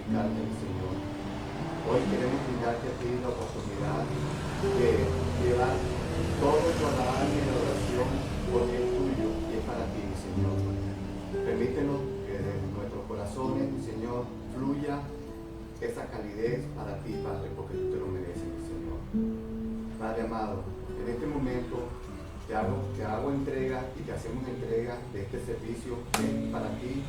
glorificarte, mi Señor. Hoy queremos brindarte a ti la oportunidad de llevar todo tu alabanza y adoración porque es tuyo y es para ti, mi Señor. Permítenos que de nuestros corazones, mi Señor, fluya esa calidez para ti, Padre, porque tú te lo mereces, mi Señor. Padre amado, en este momento te hago entrega y te hacemos entrega de este servicio para ti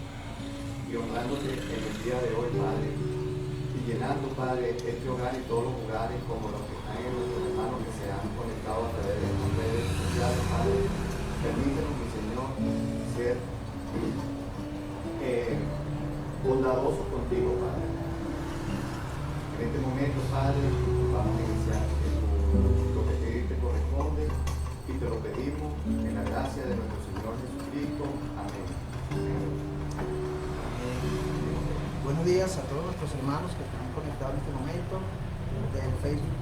y honrándote en el día de hoy, Padre, y llenando, Padre, este hogar y todos los hogares como los que están en nuestros hermanos que se han conectado a través de las redes sociales, Padre. Permítenos, mi Señor, ser bondadosos contigo, Padre. En este momento, Padre, vamos a iniciar lo que te corresponde y te lo pedimos en la gracia de nuestro Señor Jesucristo. Amén. Buenos días a todos nuestros hermanos que están conectados en este momento desde el Facebook.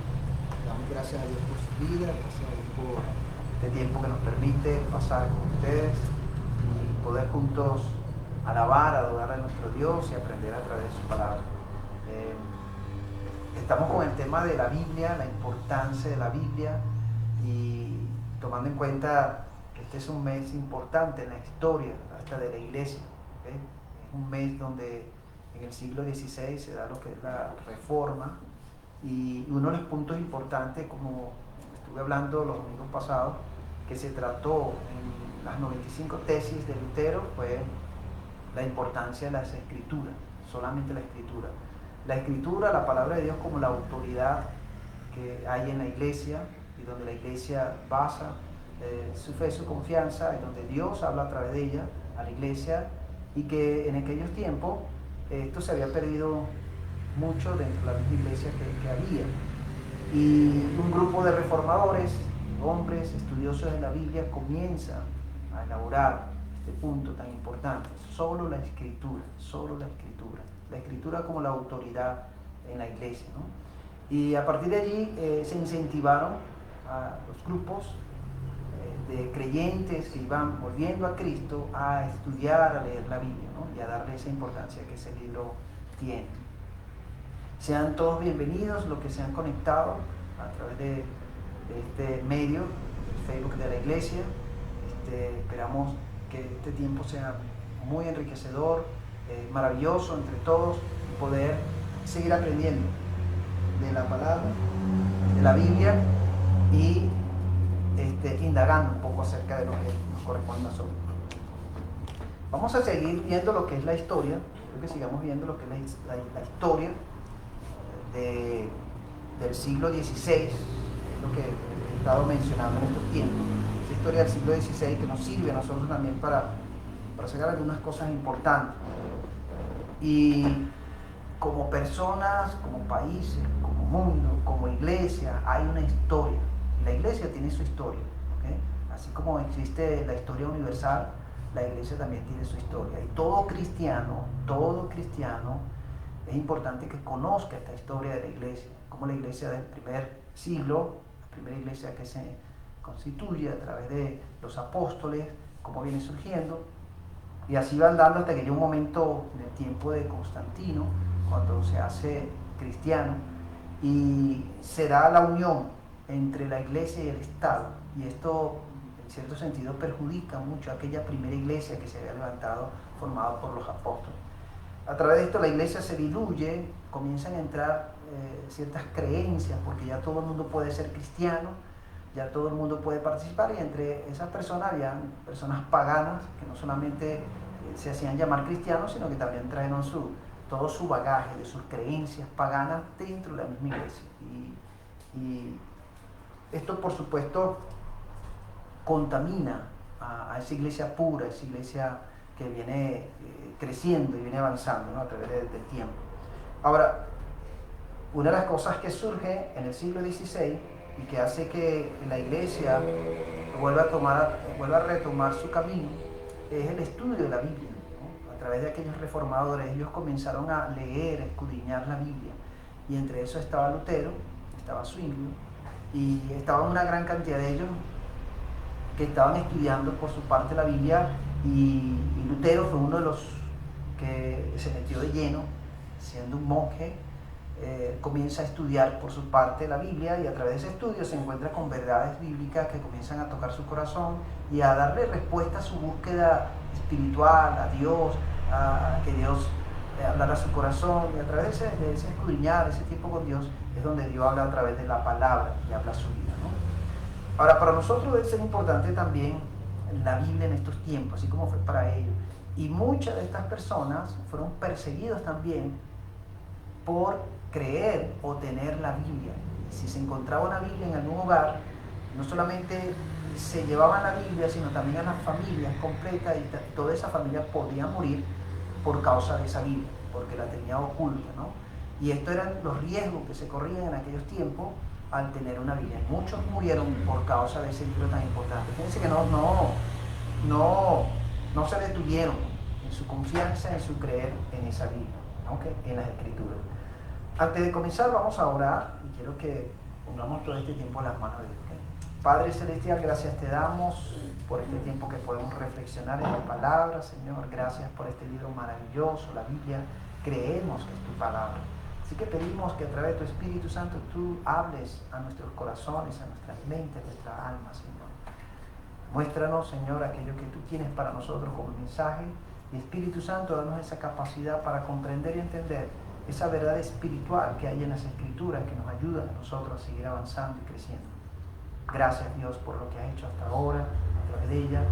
Damos gracias a Dios por su vida, gracias a Dios por este tiempo que nos permite pasar con ustedes y poder juntos alabar, adorar a nuestro Dios y aprender a través de su palabra. Estamos con el tema de la Biblia, la importancia de la Biblia, y tomando en cuenta que este es un mes importante en la historia hasta de la iglesia. ¿Okay? Es un mes donde en el siglo XVI se da lo que es la Reforma, y uno de los puntos importantes, como estuve hablando los domingos pasados, que se trató en las 95 tesis de Lutero, fue la importancia de las escrituras, solamente la escritura. La escritura, la palabra de Dios, como la autoridad que hay en la iglesia y donde la iglesia basa su fe, su confianza, y donde Dios habla a través de ella a la iglesia, y que en aquellos tiempos esto se había perdido mucho dentro de la misma iglesia que había. Y un grupo de reformadores, hombres estudiosos de la Biblia, comienza a elaborar este punto tan importante: solo la escritura, solo la escritura. La escritura como la autoridad en la iglesia, ¿no? Y a partir de allí se incentivaron a los grupos de creyentes que iban volviendo a Cristo a estudiar, a leer la Biblia, ¿no? Y a darle esa importancia que ese libro tiene. Sean todos bienvenidos los que se han conectado a través de este medio, el Facebook de la iglesia. Esperamos que este tiempo sea muy enriquecedor, maravilloso entre todos, poder seguir aprendiendo de la palabra, de la Biblia, y indagando un poco acerca de lo que nos corresponde a nosotros. Vamos a seguir viendo lo que es la historia. Creo que sigamos viendo lo que es la historia del siglo XVI, es lo que he estado mencionando en estos tiempos. Esa historia del siglo XVI que nos sirve a nosotros también para sacar algunas cosas importantes. Y como personas, como países, como mundo, como iglesia, hay una historia. Y la iglesia tiene su historia, ¿okay? Así como existe la historia universal, la iglesia también tiene su historia. Y todo cristiano, es importante que conozca esta historia de la iglesia, como la iglesia del primer siglo, la primera iglesia que se constituye a través de los apóstoles, cómo viene surgiendo. Y así van dando hasta que llega un momento en el tiempo de Constantino, cuando se hace cristiano, y se da la unión entre la iglesia y el Estado. Y esto, en cierto sentido, perjudica mucho a aquella primera iglesia que se había levantado, formada por los apóstoles. A través de esto la iglesia se diluye, comienzan a entrar ciertas creencias, porque ya todo el mundo puede ser cristiano, ya todo el mundo puede participar, y entre esas personas había personas paganas que no solamente se hacían llamar cristianos, sino que también trajeron todo su bagaje de sus creencias paganas dentro de la misma iglesia. Y esto, por supuesto, contamina a esa iglesia pura, esa iglesia que viene creciendo y viene avanzando, ¿no? A través del tiempo. Ahora, una de las cosas que surge en el siglo XVI y que hace que la iglesia vuelva a retomar su camino es el estudio de la Biblia, ¿no? A través de aquellos reformadores, ellos comenzaron a leer, a escudriñar la Biblia, y entre eso estaba Lutero, estaba Zwingli, y estaba una gran cantidad de ellos que estaban estudiando por su parte la Biblia, y Lutero fue uno de los que se metió de lleno, siendo un monje, comienza a estudiar por su parte la Biblia, y a través de ese estudio se encuentra con verdades bíblicas que comienzan a tocar su corazón y a darle respuesta a su búsqueda espiritual, a Dios, a que Dios hablar a su corazón, y a través de ese escudriñar, ese tiempo con Dios, es donde Dios habla a través de la palabra y habla su vida, ¿no? Ahora, para nosotros debe ser importante también la Biblia en estos tiempos, así como fue para ellos. Y muchas de estas personas fueron perseguidos también por creer o tener la Biblia. Si se encontraba una Biblia en algún hogar, no solamente se llevaban la Biblia, sino también a las familias completas, y toda esa familia podía morir por causa de esa Biblia, porque la tenía oculta, ¿no? Y estos eran los riesgos que se corrían en aquellos tiempos al tener una Biblia. Muchos murieron por causa de ese libro tan importante. Fíjense que no se detuvieron en su confianza, en su creer en esa Biblia, ¿okay? En las Escrituras. Antes de comenzar, vamos a orar, y quiero que pongamos todo este tiempo en las manos de Dios. ¿Okay? Padre Celestial, gracias te damos por este tiempo que podemos reflexionar en la palabra, Señor. Gracias por este libro maravilloso, la Biblia. Creemos que es tu palabra. Así que pedimos que a través de tu Espíritu Santo tú hables a nuestros corazones, a nuestras mentes, a nuestra alma, Señor. Muéstranos, Señor, aquello que tú tienes para nosotros como mensaje. Y Espíritu Santo, danos esa capacidad para comprender y entender esa verdad espiritual que hay en las Escrituras, que nos ayuda a nosotros a seguir avanzando y creciendo. Gracias, Dios, por lo que has hecho hasta ahora, a través de ella,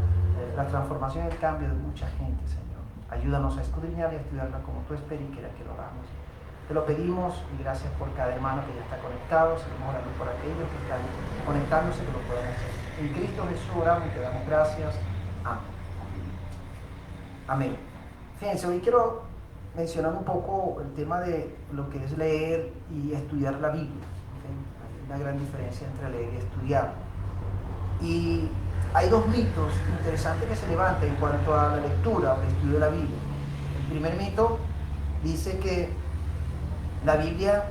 la transformación y el cambio de mucha gente, Señor. Ayúdanos a escudriñar y a estudiarla como tú esperas y quieras que lo hagamos. Te lo pedimos, y gracias por cada hermano que ya está conectado. Seguimos orando por aquellos que están conectándose, que lo puedan hacer. En Cristo Jesús oramos y te damos gracias. Amén. Amén. Fíjense, hoy quiero mencionar un poco el tema de lo que es leer y estudiar la Biblia. ¿Okay? Hay una gran diferencia entre leer y estudiar. Y hay dos mitos interesantes que se levantan en cuanto a la lectura o el estudio de la Biblia. El primer mito dice que la Biblia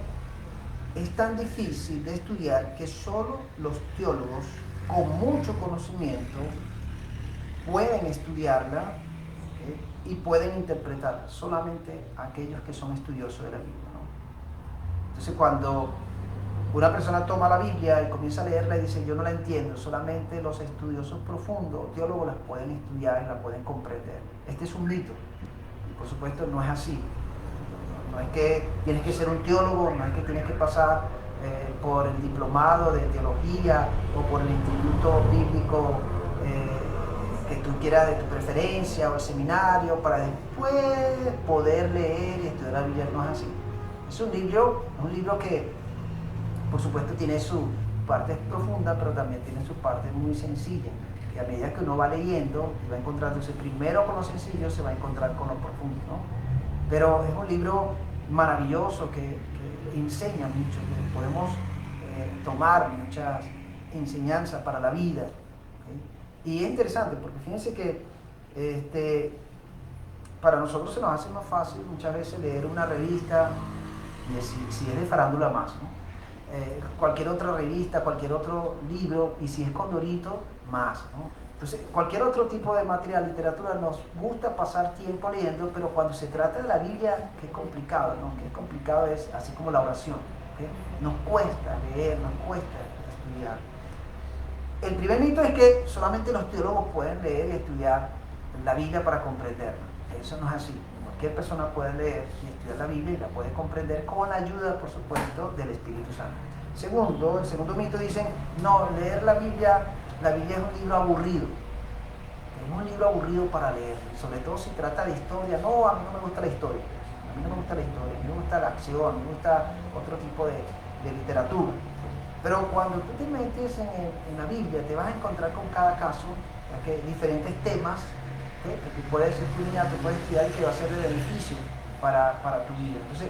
es tan difícil de estudiar que solo los teólogos con mucho conocimiento pueden estudiarla, ¿okay? Y pueden interpretarla, solamente aquellos que son estudiosos de la Biblia, ¿no? Entonces, cuando una persona toma la Biblia y comienza a leerla y dice, yo no la entiendo, solamente los estudiosos profundos, teólogos, las pueden estudiar y la pueden comprender. Este es un mito, y por supuesto no es así. No es que tienes que ser un teólogo, no es que tienes que pasar por el diplomado de teología o por el instituto bíblico que tú quieras de tu preferencia, o el seminario, para después poder leer y estudiar la Biblia. No es así. Es un libro que por supuesto tiene su parte profunda, pero también tiene su parte muy sencilla, y a medida que uno va leyendo y va encontrándose primero con lo sencillo, se va a encontrar con lo profundo, ¿no? Pero es un libro maravilloso que enseña mucho, que podemos tomar muchas enseñanzas para la vida, ¿okay? Y es interesante porque fíjense que para nosotros se nos hace más fácil muchas veces leer una revista, y si es de farándula más, ¿no? Cualquier otra revista, cualquier otro libro, y si es Condorito, más, ¿no? Entonces, cualquier otro tipo de material, literatura, nos gusta pasar tiempo leyendo, pero cuando se trata de la Biblia, que es complicado, ¿no? Que es complicado es así como la oración, ¿okay? Nos cuesta leer, nos cuesta estudiar. El primer mito es que solamente los teólogos pueden leer y estudiar la Biblia para comprenderla. Eso no es así. Cualquier persona puede leer y estudiar la Biblia y la puede comprender con la ayuda, por supuesto, del Espíritu Santo. El segundo mito dicen, no, leer la Biblia es un libro aburrido. Es un libro aburrido para leer, sobre todo si trata de historia. No, a mí no me gusta la historia. A mí no me gusta la historia, a mí me gusta la acción, a mí me gusta otro tipo de literatura. Pero cuando tú te metes en la Biblia, te vas a encontrar con cada caso, ¿okay? Diferentes temas, ¿okay? Que tú puedes estudiar, tú puedes estudiar, y que va a ser de beneficio para tu vida. Entonces,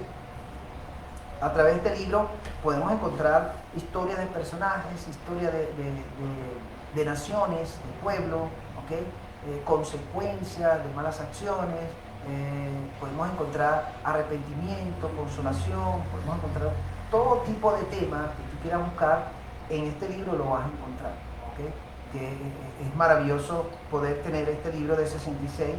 a través de este libro podemos encontrar historias de personajes, historias de naciones, de pueblos, ¿okay? Consecuencias de malas acciones, podemos encontrar arrepentimiento, consolación, podemos encontrar todo tipo de temas que tú quieras buscar en este libro, lo vas a encontrar, ¿okay? Que es maravilloso poder tener este libro de 66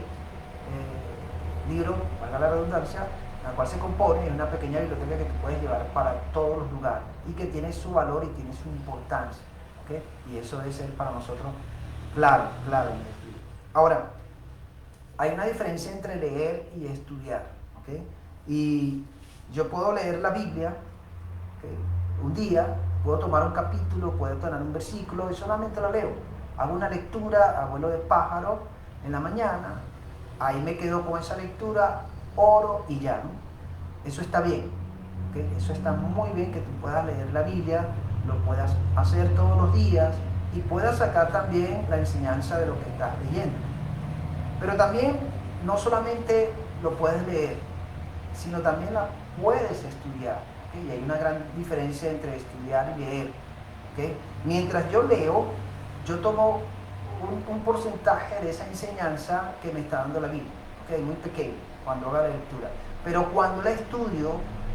libros, valga la redundancia, la cual se compone, es una pequeña biblioteca que tú puedes llevar para todos los lugares y que tiene su valor y tiene su importancia, ¿okay? Y eso debe ser para nosotros clave en el estudio. Ahora, hay una diferencia entre leer y estudiar, ¿okay? Y yo puedo leer la Biblia, ¿okay? Un día, puedo tomar un capítulo, puedo tomar un versículo y solamente lo leo. Hago una lectura a vuelo de pájaro en la mañana, ahí me quedo con esa lectura, oro y ya, ¿no? Eso está bien, ¿okay? Eso está muy bien que tú puedas leer la Biblia, lo puedas hacer todos los días y puedas sacar también la enseñanza de lo que estás leyendo. Pero también no solamente lo puedes leer, sino también la puedes estudiar, ¿okay? Y hay una gran diferencia entre estudiar y leer, ¿okay? Mientras yo leo, yo tomo un porcentaje de esa enseñanza que me está dando la Biblia, ¿okay? Muy pequeño cuando hago la lectura. Pero cuando la estudio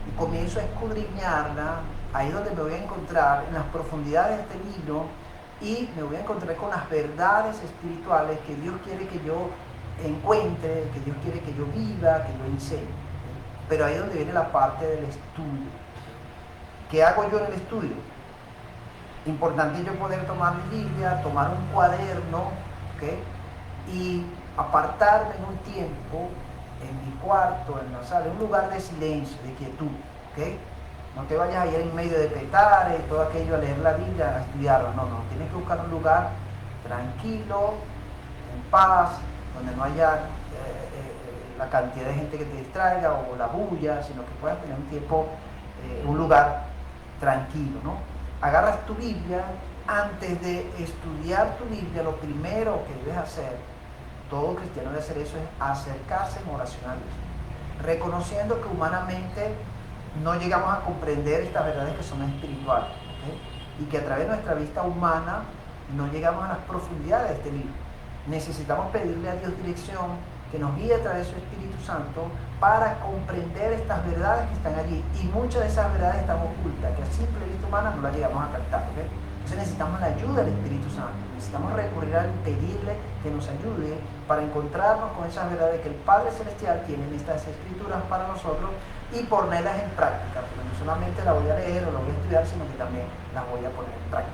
y comienzo a escudriñarla, ahí es donde me voy a encontrar en las profundidades de este libro y me voy a encontrar con las verdades espirituales que Dios quiere que yo encuentre, que Dios quiere que yo viva, que yo enseñe. Pero ahí es donde viene la parte del estudio. ¿Qué hago yo en el estudio? Importante yo poder tomar mi Biblia, tomar un cuaderno, ¿okay? Y apartarme en un tiempo, en mi cuarto, en la sala, en un lugar de silencio, de quietud, ¿okay? No te vayas a ir en medio de petares y todo aquello a leer la Biblia, a estudiarla, no, tienes que buscar un lugar tranquilo, en paz, donde no haya la cantidad de gente que te distraiga o la bulla, sino que puedas tener un tiempo, un lugar tranquilo, ¿no? Agarras tu Biblia, antes de estudiar tu Biblia, lo primero que debes hacer, todo cristiano debe hacer eso, es acercarse en oración a Dios, reconociendo que humanamente no llegamos a comprender estas verdades que son espirituales, ¿okay? Y que a través de nuestra vista humana no llegamos a las profundidades de este libro. Necesitamos pedirle a Dios dirección, que nos guíe a través de su Espíritu Santo para comprender estas verdades que están allí. Y muchas de esas verdades están ocultas, que a simple vista humana no las llegamos a captar, ¿okay? Entonces necesitamos la ayuda del Espíritu Santo, necesitamos recurrir a él, pedirle que nos ayude para encontrarnos con esas verdades que el Padre Celestial tiene en estas Escrituras para nosotros y ponerlas en práctica, porque no solamente las voy a leer o las voy a estudiar, sino que también las voy a poner en práctica.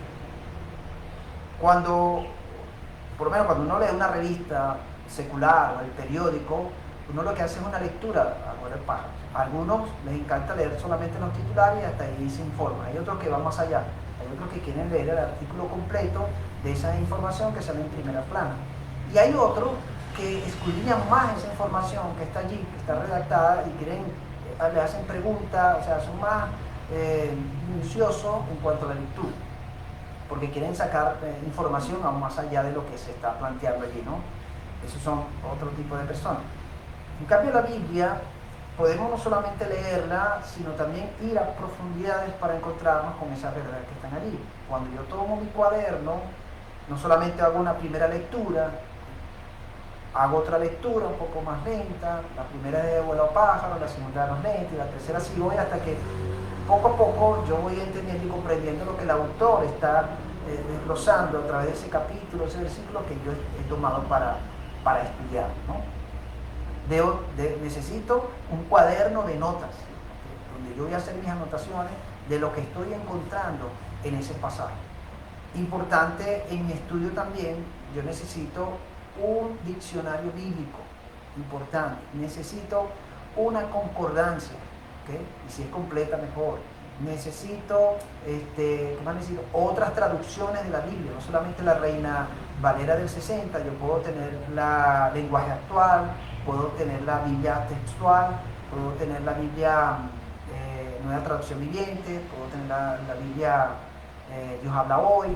Por lo menos cuando uno lee una revista secular o el periódico, uno lo que hace es una lectura a vuelo de pájaro. A algunos les encanta leer solamente los titulares y hasta ahí se informa. Hay otros que van más allá. Hay otros que quieren leer el artículo completo de esa información que sale en primera plana. Y hay otros que escudriñan más esa información que está allí, que está redactada y le hacen preguntas, o sea, son más minuciosos en cuanto a la lectura, porque quieren sacar información aún más allá de lo que se está planteando allí, ¿no? Esos son otro tipo de personas. En cambio, la Biblia podemos no solamente leerla, sino también ir a profundidades para encontrarnos con esas verdades que están allí. Cuando yo tomo mi cuaderno, no solamente hago una primera lectura, hago otra lectura un poco más lenta, la primera es de vuelo a pájaro, la segunda más lenta y la tercera así voy hasta que poco a poco yo voy entendiendo y comprendiendo lo que el autor está desglosando a través de ese capítulo, ese versículo que yo he tomado para estudiar, ¿no? Necesito un cuaderno de notas, donde yo voy a hacer mis anotaciones de lo que estoy encontrando en ese pasaje. Importante en mi estudio también, yo necesito un diccionario bíblico, importante. Necesito una concordancia, ¿okay? Y si es completa, mejor. Necesito, ¿qué más necesito? Otras traducciones de la Biblia, no solamente la Reina Valera del 60, yo puedo tener la lenguaje actual, puedo tener la Biblia textual, puedo tener la Biblia Nueva Traducción Viviente, puedo tener la Biblia Dios habla hoy,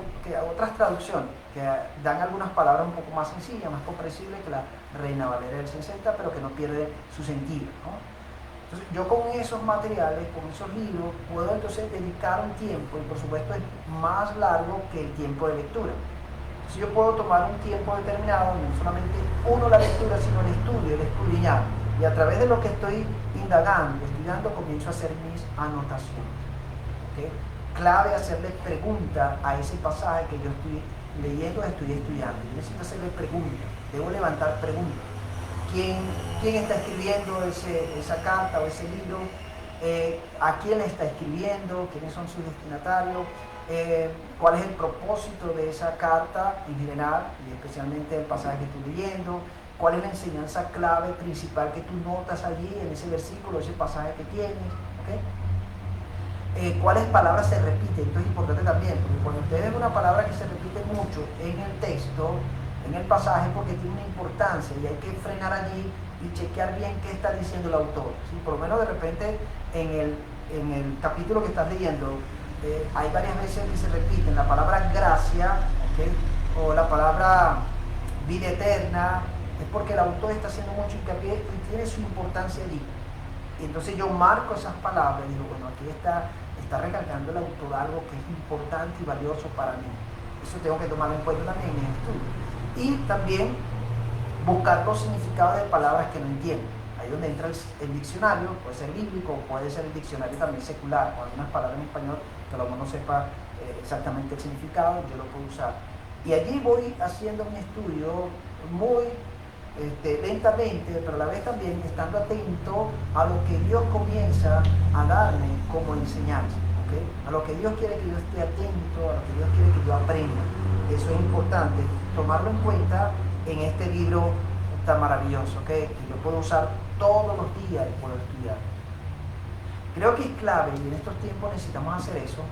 otras traducciones que dan algunas palabras un poco más sencillas, más comprensibles que la Reina Valera del 60, pero que no pierde su sentido, ¿no? Entonces, yo con esos materiales, con esos libros, puedo entonces dedicar un tiempo, y por supuesto es más largo que el tiempo de lectura. Entonces yo puedo tomar un tiempo determinado, no solamente la lectura, sino el estudio, el escudriñar. Y a través de lo que estoy indagando, estudiando, comienzo a hacer mis anotaciones, ¿okay? Clave hacerle pregunta a ese pasaje que yo estoy leyendo, estoy estudiando. Yo necesito hacerle preguntas, debo levantar preguntas. quién está escribiendo esa carta o ese libro, a quién le está escribiendo, quiénes son sus destinatarios, cuál es el propósito de esa carta en general y especialmente el pasaje que estoy leyendo, cuál es la enseñanza clave principal que tú notas allí en ese versículo, ese pasaje que tienes, ¿okay? Cuáles palabras se repiten. Esto es importante también, porque cuando usted ve una palabra que se repite mucho en el texto, en el pasaje, porque tiene una importancia y hay que frenar allí y chequear bien qué está diciendo el autor, ¿sí? Por lo menos de repente en el capítulo que estás leyendo hay varias veces que se repiten la palabra gracia, ¿okay? O la palabra vida eterna. Es porque el autor está haciendo mucho hincapié y tiene su importancia allí. Y entonces yo marco esas palabras y digo, bueno, aquí está recalcando el autor algo que es importante y valioso para mí. Eso tengo que tomarlo en cuenta también en el estudio. Y también buscar los significados de palabras que no entiendo. Ahí donde entra el diccionario, puede ser bíblico, puede ser el diccionario también secular, o algunas palabras en español que a lo mejor no sepa exactamente el significado, yo lo puedo usar. Y allí voy haciendo mi estudio muy lentamente, pero a la vez también estando atento a lo que Dios comienza a darme como enseñanza, ¿okay? A lo que Dios quiere que yo esté atento, a lo que Dios quiere que yo aprenda. Eso es importante, tomarlo en cuenta en este libro tan maravilloso, ¿okay? Que yo puedo usar todos los días y puedo estudiar. Creo que es clave, y en estos tiempos necesitamos hacer eso,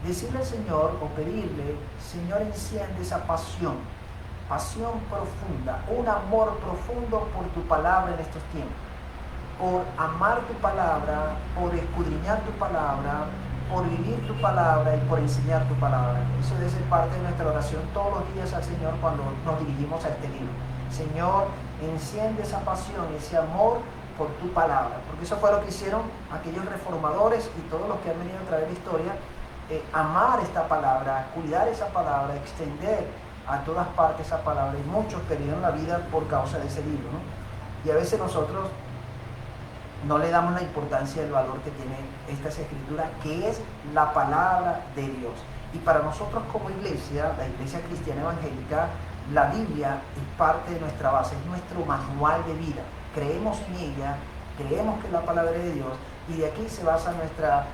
decirle al Señor o pedirle, Señor, enciende esa pasión profunda, un amor profundo por tu palabra en estos tiempos, por amar tu palabra, por escudriñar tu palabra, por vivir tu palabra y por enseñar tu palabra. Eso debe ser parte de nuestra oración todos los días al Señor cuando nos dirigimos a este libro. Señor, enciende esa pasión, ese amor por tu palabra, porque eso fue lo que hicieron aquellos reformadores y todos los que han venido a través de la historia, amar esta palabra, cuidar esa palabra, extender a todas partes esa palabra, y muchos perdieron la vida por causa de ese libro, ¿no? Y a veces nosotros no le damos la importancia del valor que tiene esta escritura, que es la palabra de Dios. Y para nosotros como iglesia, la iglesia cristiana evangélica, la Biblia es parte de nuestra base, es nuestro manual de vida. Creemos en ella, creemos que es la palabra de Dios, y de aquí se basa nuestra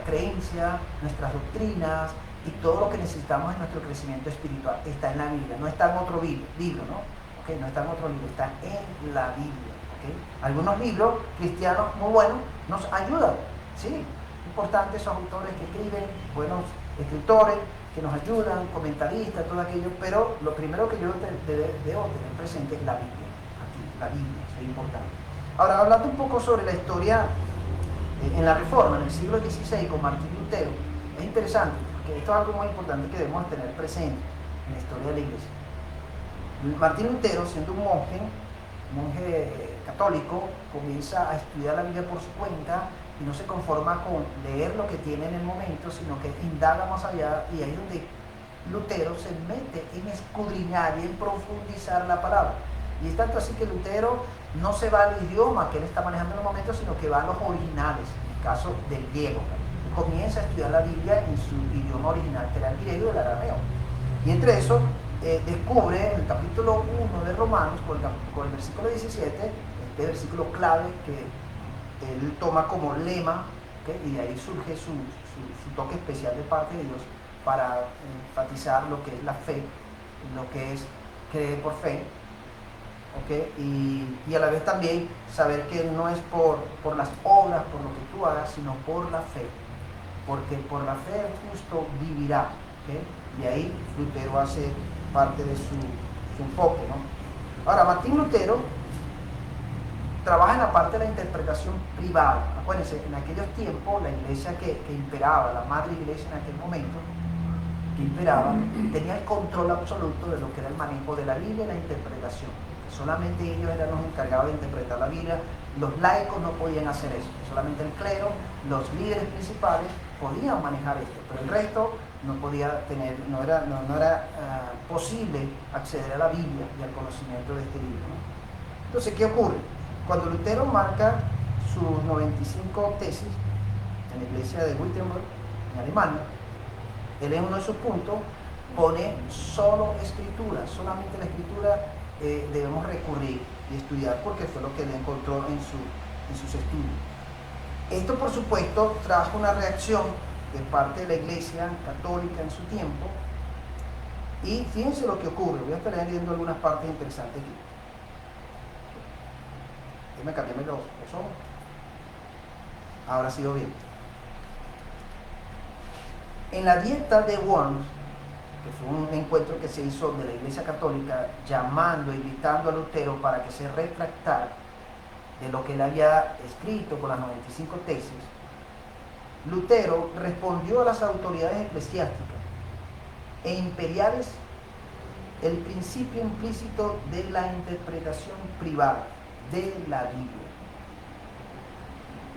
creencia, nuestras doctrinas, y todo lo que necesitamos en nuestro crecimiento espiritual está en la Biblia, no está en otro libro, ¿no? ¿Okay? No está en otro libro, está en la Biblia. ¿Okay? Algunos libros cristianos muy buenos nos ayudan, ¿sí? Importante esos autores que escriben, buenos escritores que nos ayudan, comentaristas, todo aquello, pero lo primero que yo debo tener presente es la Biblia. Aquí, la Biblia, eso es importante. Ahora, hablando un poco sobre la historia en la Reforma, en el siglo XVI, con Martín Lutero, es interesante, porque esto es algo muy importante que debemos tener presente en la historia de la Iglesia. Martín Lutero, siendo un monje católico, comienza a estudiar la Biblia por su cuenta y no se conforma con leer lo que tiene en el momento, sino que indaga más allá, y ahí es donde Lutero se mete en escudriñar y en profundizar la palabra. Y es tanto así que Lutero no se va al idioma que él está manejando en el momento, sino que va a los originales, en el caso del griego. Comienza a estudiar la Biblia en su idioma original, que era el griego y el arameo. Y entre eso descubre en el capítulo 1 de Romanos, con el versículo 17, este versículo clave que él toma como lema, ¿okay? Y de ahí surge su toque especial de parte de Dios para enfatizar lo que es la fe, lo que es creer por fe, ¿okay? Y a la vez también saber que no es por las obras, por lo que tú hagas, sino por la fe, porque por la fe el justo vivirá, ¿okay? Y ahí Lutero hace parte de su enfoque, ¿no? Ahora, Martín Lutero trabaja en la parte de la interpretación privada. Acuérdense, en aquellos tiempos la iglesia que imperaba, la madre iglesia en aquel momento, que imperaba, tenía el control absoluto de lo que era el manejo de la Biblia y la interpretación. Solamente ellos eran los encargados de interpretar la Biblia, los laicos no podían hacer eso, solamente el clero, los líderes principales podían manejar esto, pero el resto no podía tener, no era posible acceder a la Biblia y al conocimiento de este libro, ¿no? Entonces, ¿qué ocurre? Cuando Lutero marca sus 95 tesis en la iglesia de Wittenberg, en Alemania, él en uno de sus puntos pone solo escritura, solamente la escritura debemos recurrir y estudiar porque fue lo que él encontró en sus estudios. Esto, por supuesto, trajo una reacción de parte de la Iglesia Católica en su tiempo. Y fíjense lo que ocurre. Voy a estar leyendo algunas partes interesantes aquí. Déjenme cambiarme los ojos. Ahora sí lo bien. En la dieta de Worms, que fue un encuentro que se hizo de la Iglesia Católica, llamando, invitando a Lutero para que se retractara de lo que él había escrito con las 95 tesis, Lutero respondió a las autoridades eclesiásticas e imperiales el principio implícito de la interpretación privada de la Biblia.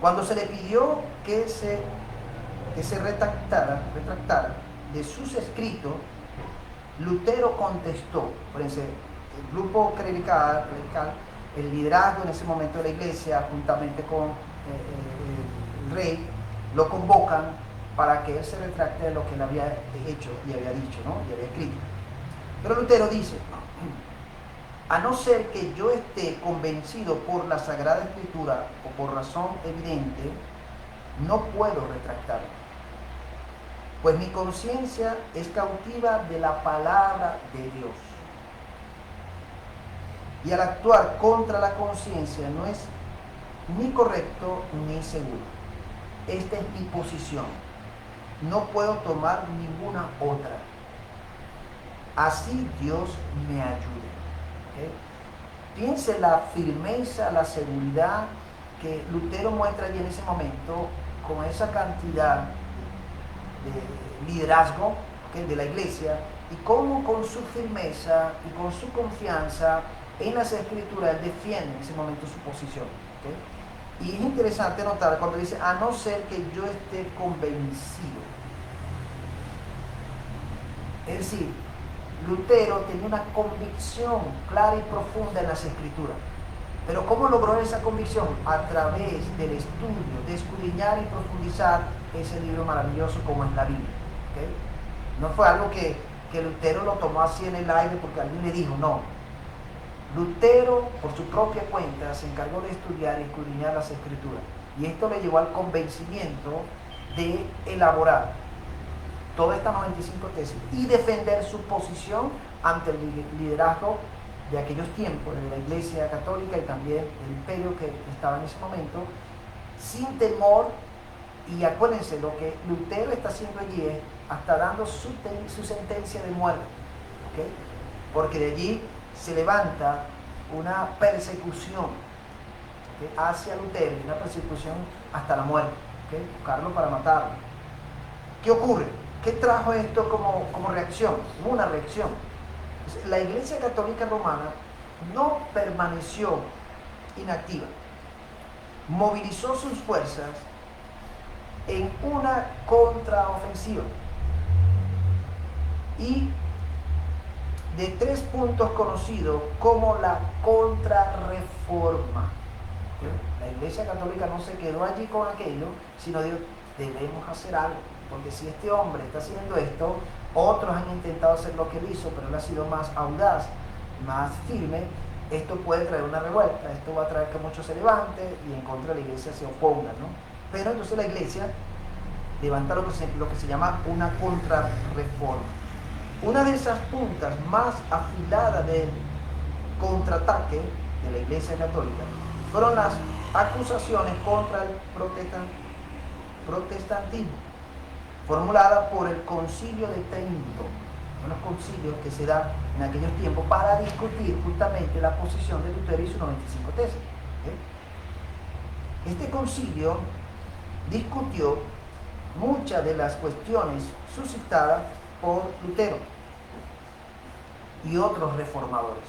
Cuando se le pidió que se retractara de sus escritos, Lutero contestó. Fíjense, el grupo clerical, el liderazgo en ese momento de la iglesia, juntamente con el rey, lo convocan para que él se retracte de lo que él había hecho y había dicho, ¿no? Y había escrito. Pero Lutero dice: a no ser que yo esté convencido por la Sagrada Escritura o por razón evidente, no puedo retractarme, pues mi conciencia es cautiva de la palabra de Dios. Y al actuar contra la conciencia no es ni correcto ni seguro. Esta es mi posición. No puedo tomar ninguna otra. Así Dios me ayude. ¿Okay? Piense la firmeza, la seguridad que Lutero muestra allí en ese momento con esa cantidad de liderazgo, ¿okay?, de la iglesia, y cómo con su firmeza y con su confianza en las escrituras él defiende en ese momento su posición. ¿Okay? Y es interesante notar cuando dice: a no ser que yo esté convencido. Es decir, Lutero tenía una convicción clara y profunda en las escrituras. Pero ¿cómo logró esa convicción? A través del estudio, de escudriñar y profundizar ese libro maravilloso como es la Biblia. ¿Okay? No fue algo que Lutero lo tomó así en el aire porque alguien le dijo, no. Lutero, por su propia cuenta, se encargó de estudiar y escudriñar las escrituras. Y esto le llevó al convencimiento de elaborar todas estas 95 tesis y defender su posición ante el liderazgo de aquellos tiempos, de la Iglesia Católica y también del imperio que estaba en ese momento, sin temor. Y acuérdense, lo que Lutero está haciendo allí es hasta dando su sentencia de muerte, ¿okay? Porque de allí se levanta una persecución, ¿okay?, hacia Lutero, una persecución hasta la muerte, ¿okay?, buscarlo para matarlo. ¿Qué ocurre? ¿Qué trajo esto como reacción? Una reacción. La Iglesia Católica Romana no permaneció inactiva, movilizó sus fuerzas en una contraofensiva y de 3 puntos conocidos como la contrarreforma. La Iglesia Católica no se quedó allí con aquello, sino dijo, debemos hacer algo, porque si este hombre está haciendo esto, otros han intentado hacer lo que él hizo, pero él ha sido más audaz, más firme. Esto puede traer una revuelta, esto va a traer que muchos se levanten y en contra de la iglesia se opongan, ¿no? Pero entonces la iglesia levanta lo que se llama una contrarreforma. Una de esas puntas más afiladas del contraataque de la Iglesia Católica fueron las acusaciones contra el protestantismo, formuladas por el Concilio de Trento, unos concilios que se dan en aquellos tiempos para discutir justamente la posición de Lutero y sus 95 tesis. Este concilio discutió muchas de las cuestiones suscitadas por Lutero y otros reformadores.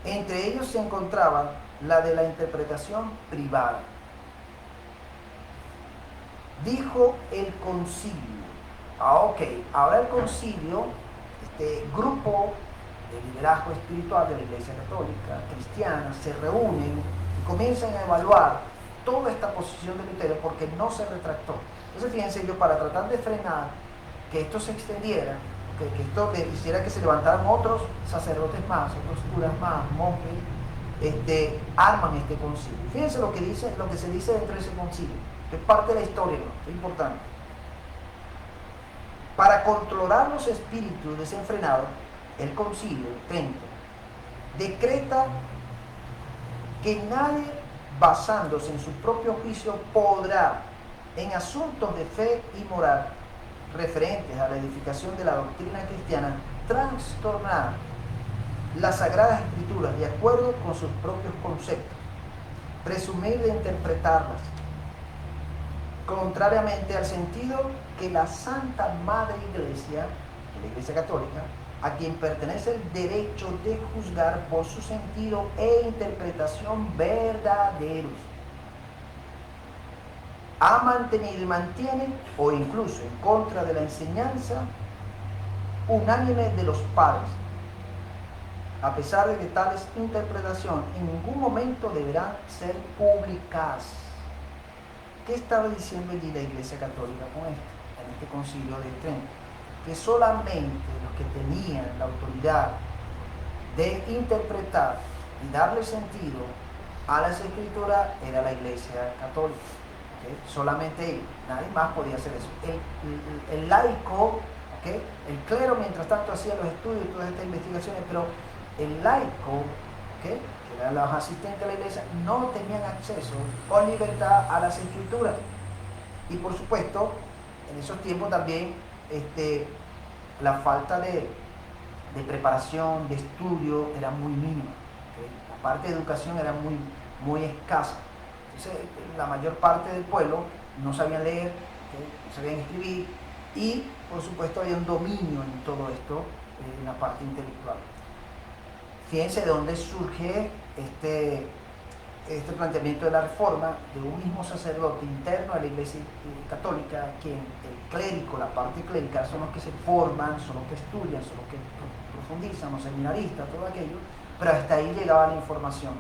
Entre ellos se encontraba la de la interpretación privada. Dijo el concilio, ahora el concilio, este grupo de liderazgo espiritual de la Iglesia Católica cristiana, se reúnen y comienzan a evaluar toda esta posición de Lutero porque no se retractó. Entonces fíjense, yo para tratar de frenar que esto se extendiera, que esto le hiciera que se levantaran otros sacerdotes más, otros curas más, monjes, arman este concilio. Fíjense lo que se dice dentro de ese concilio, que es parte de la historia, ¿no? Es importante. Para controlar los espíritus desenfrenados, el concilio de Trento decreta que nadie, basándose en su propio juicio, podrá, en asuntos de fe y moral referentes a la edificación de la doctrina cristiana, trastornar las Sagradas Escrituras de acuerdo con sus propios conceptos, presumir de interpretarlas, contrariamente al sentido que la Santa Madre Iglesia, la Iglesia Católica, a quien pertenece el derecho de juzgar por su sentido e interpretación verdaderos, ha mantenido y mantiene, o incluso en contra de la enseñanza unánime de los padres, a pesar de que tales interpretaciones en ningún momento deberán ser publicadas. ¿Qué estaba diciendo allí la Iglesia Católica con esto, en este concilio de Trento? Que solamente los que tenían la autoridad de interpretar y darle sentido a las Escrituras era la Iglesia Católica. ¿Okay? Solamente ellos, nadie más podía hacer eso. El laico, ¿okay? El clero mientras tanto hacía los estudios y todas estas investigaciones, pero el laico, ¿okay? Que eran los asistentes de la iglesia, no tenían acceso con libertad a las Escrituras. Y por supuesto, en esos tiempos también la falta de preparación, de estudio era muy mínima. ¿Okay? La parte de educación era muy, muy escasa. Entonces, la mayor parte del pueblo no sabían leer, ¿okay? No sabían escribir, y por supuesto había un dominio en todo esto, en la parte intelectual. Fíjense de dónde surge este planteamiento de la reforma de un mismo sacerdote interno a la Iglesia Católica, quien el clérigo, la parte clérica, son los que se forman, son los que estudian, son los que profundizan, los seminaristas, todo aquello, pero hasta ahí llegaba la información.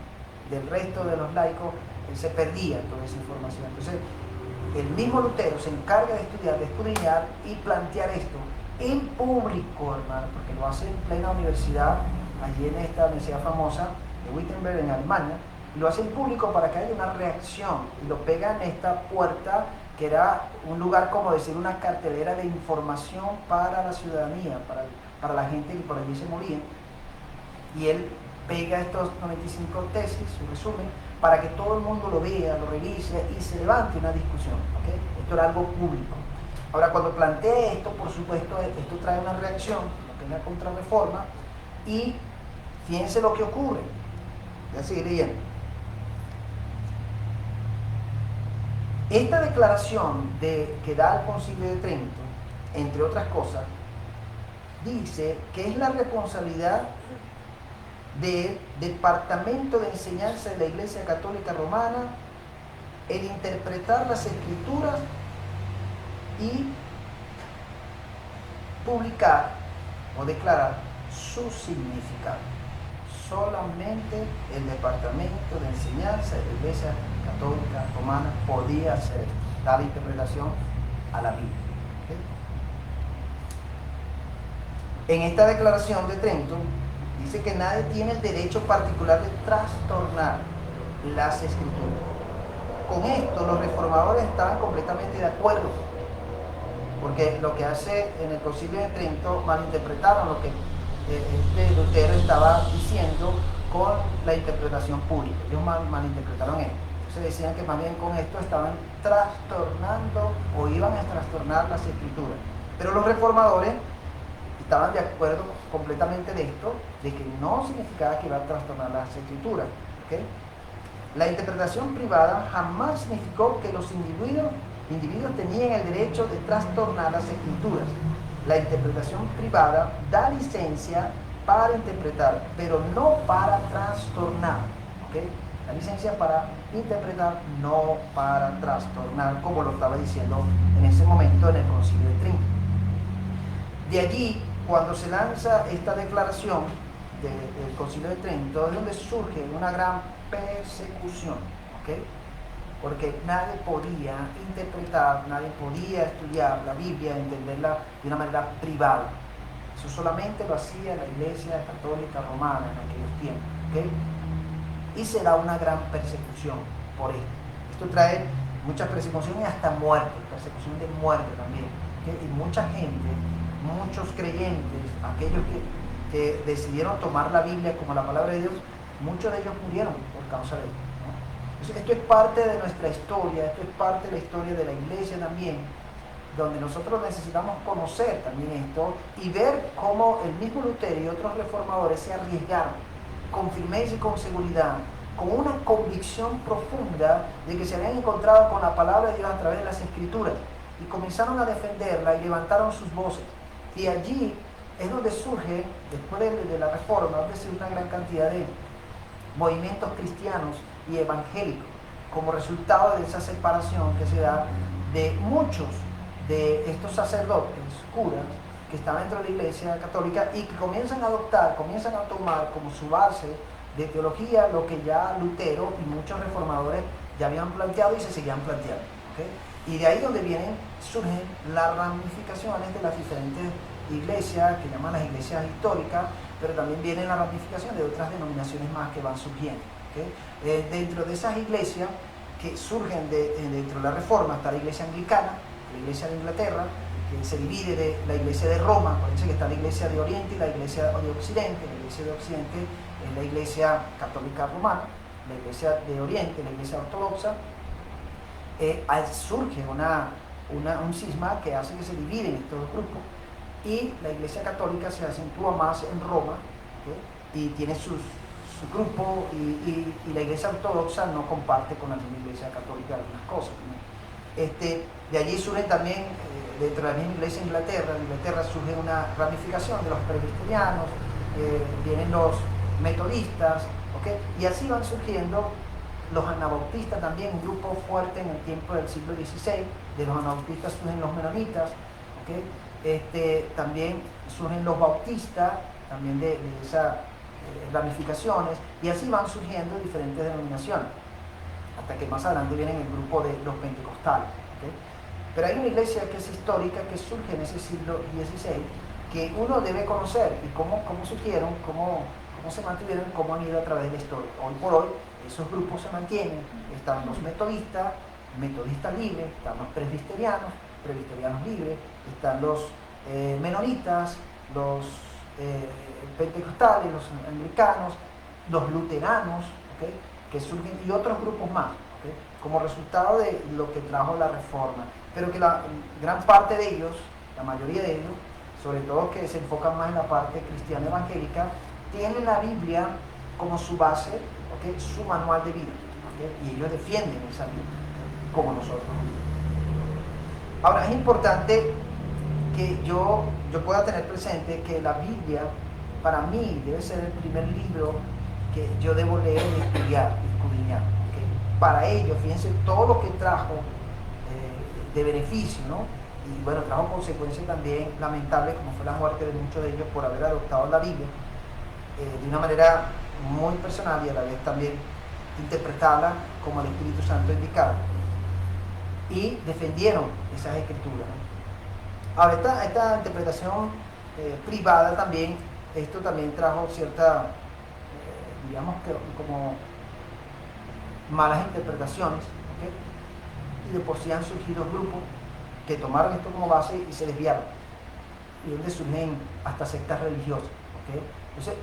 Del resto de los laicos se perdía toda esa información. Entonces, el mismo Lutero se encarga de estudiar, de escudriñar y plantear esto en público, hermano, porque lo hace en plena universidad, allí en esta universidad famosa de Wittenberg, en Alemania, y lo hace en público para que haya una reacción, y lo pega en esta puerta, que era un lugar, como decir, una cartelera de información para la ciudadanía, para la gente que por allí se moría, y él pega estos 95 tesis, su resumen, para que todo el mundo lo vea, lo revise y se levante una discusión. ¿Okay? Esto era algo público. Ahora, cuando planteé esto, por supuesto, esto trae una reacción, lo que es la contrarreforma, y fíjense lo que ocurre. Voy a seguir leyendo. Esta declaración que da el Concilio de Trento, entre otras cosas, dice que es la responsabilidad del Departamento de Enseñanza de la Iglesia Católica Romana el interpretar las Escrituras y publicar o declarar su significado. Solamente el Departamento de Enseñanza de la Iglesia Católica Romana podía hacer tal interpretación a la Biblia. ¿Okay? En esta declaración de Trento dice que nadie tiene el derecho particular de trastornar las Escrituras. Con esto los reformadores estaban completamente de acuerdo, porque lo que hace en el Concilio de Trento malinterpretaron lo que Lutero estaba diciendo con la interpretación pública. Ellos malinterpretaron esto. Entonces decían que más bien con esto estaban trastornando o iban a trastornar las Escrituras. Pero los reformadores estaban de acuerdo completamente de esto, de que no significaba que iba a trastornar las Escrituras. ¿Okay? La interpretación privada jamás significó que los individuos tenían el derecho de trastornar las Escrituras. La interpretación privada da licencia para interpretar, pero no para trastornar. ¿Okay? La licencia para interpretar, no para trastornar, como lo estaba diciendo en ese momento en el Concilio de Trento. De allí, cuando se lanza esta declaración del Concilio de Trento, es donde surge una gran persecución. ¿Okay? Porque nadie podía interpretar, nadie podía estudiar la Biblia, entenderla de una manera privada. Eso solamente lo hacía la Iglesia Católica Romana en aquellos tiempos. ¿Okay? Y se da una gran persecución por esto. Esto trae mucha persecución y hasta muerte, persecución de muerte también. ¿Okay? Y mucha gente, muchos creyentes, aquellos que decidieron tomar la Biblia como la palabra de Dios, muchos de ellos murieron por causa de esto, ¿no? Entonces, esto es parte de nuestra historia, esto es parte de la historia de la Iglesia también, donde nosotros necesitamos conocer también esto y ver cómo el mismo Lutero y otros reformadores se arriesgaron con firmeza y con seguridad, con una convicción profunda de que se habían encontrado con la palabra de Dios a través de las Escrituras, y comenzaron a defenderla y levantaron sus voces. Y allí es donde surge, después de la Reforma, una gran cantidad de movimientos cristianos y evangélicos, como resultado de esa separación que se da de muchos de estos sacerdotes, curas, que estaban dentro de la Iglesia Católica y que comienzan a adoptar, comienzan a tomar como su base de teología lo que ya Lutero y muchos reformadores ya habían planteado y se seguían planteando. ¿Okay? Y de ahí donde surgen las ramificaciones de las diferentes iglesias, que llaman las iglesias históricas, pero también viene la ramificación de otras denominaciones más que van surgiendo. ¿Okay? Dentro de esas iglesias que surgen dentro de la Reforma está la iglesia anglicana, la iglesia de Inglaterra, que se divide de la iglesia de Roma. Acuérdense que está la iglesia de Oriente y la iglesia de Occidente. La iglesia de Occidente es la iglesia católica romana, la iglesia de Oriente, la iglesia ortodoxa. Surge un cisma que hace que se dividen estos dos grupos, y la iglesia católica se acentúa más en Roma, ¿okay? Y tiene su grupo, y la iglesia ortodoxa no comparte con la misma iglesia católica algunas cosas, ¿no? De allí surge también, dentro de la misma iglesia de Inglaterra surge una ramificación de los presbiterianos, vienen los metodistas, ¿okay? Y así van surgiendo los anabautistas también, un grupo fuerte en el tiempo del siglo XVI. De los anabautistas surgen los menonitas, ¿okay? También surgen los bautistas, también de esas ramificaciones, y así van surgiendo diferentes denominaciones, hasta que más adelante vienen el grupo de los pentecostales. ¿Okay? Pero hay una iglesia que es histórica, que surge en ese siglo XVI, que uno debe conocer, y cómo surgieron, cómo se mantuvieron, cómo han ido a través de la historia. Hoy por hoy esos grupos se mantienen. Están los metodistas libres, están los presbiterianos libres, están los menonitas, los pentecostales, los anglicanos, los luteranos, ¿okay? Que surgen, y otros grupos más, ¿okay? Como resultado de lo que trajo la Reforma. Pero que la gran parte de ellos, la mayoría de ellos, sobre todo que se enfocan más en la parte cristiana evangélica, tienen la Biblia como su base, ¿okay? Su manual de vida, ¿okay? Y ellos defienden esa Biblia, como nosotros. Ahora, es importante que yo pueda tener presente que la Biblia, para mí, debe ser el primer libro que yo debo leer y estudiar, escudriñar. ¿Okay? Para ello, fíjense todo lo que trajo de beneficio, ¿no? Y bueno, trajo consecuencias también lamentables, como fue la muerte de muchos de ellos por haber adoptado la Biblia de una manera muy personal, y a la vez también interpretarla como el Espíritu Santo indicaba, y defendieron esas escrituras, ¿no? Ahora, esta interpretación privada también, esto también trajo cierta, digamos que como malas interpretaciones, ¿okay? Y de por sí han surgido grupos que tomaron esto como base y se desviaron, y donde surgen hasta sectas religiosas, ¿okay? Entonces,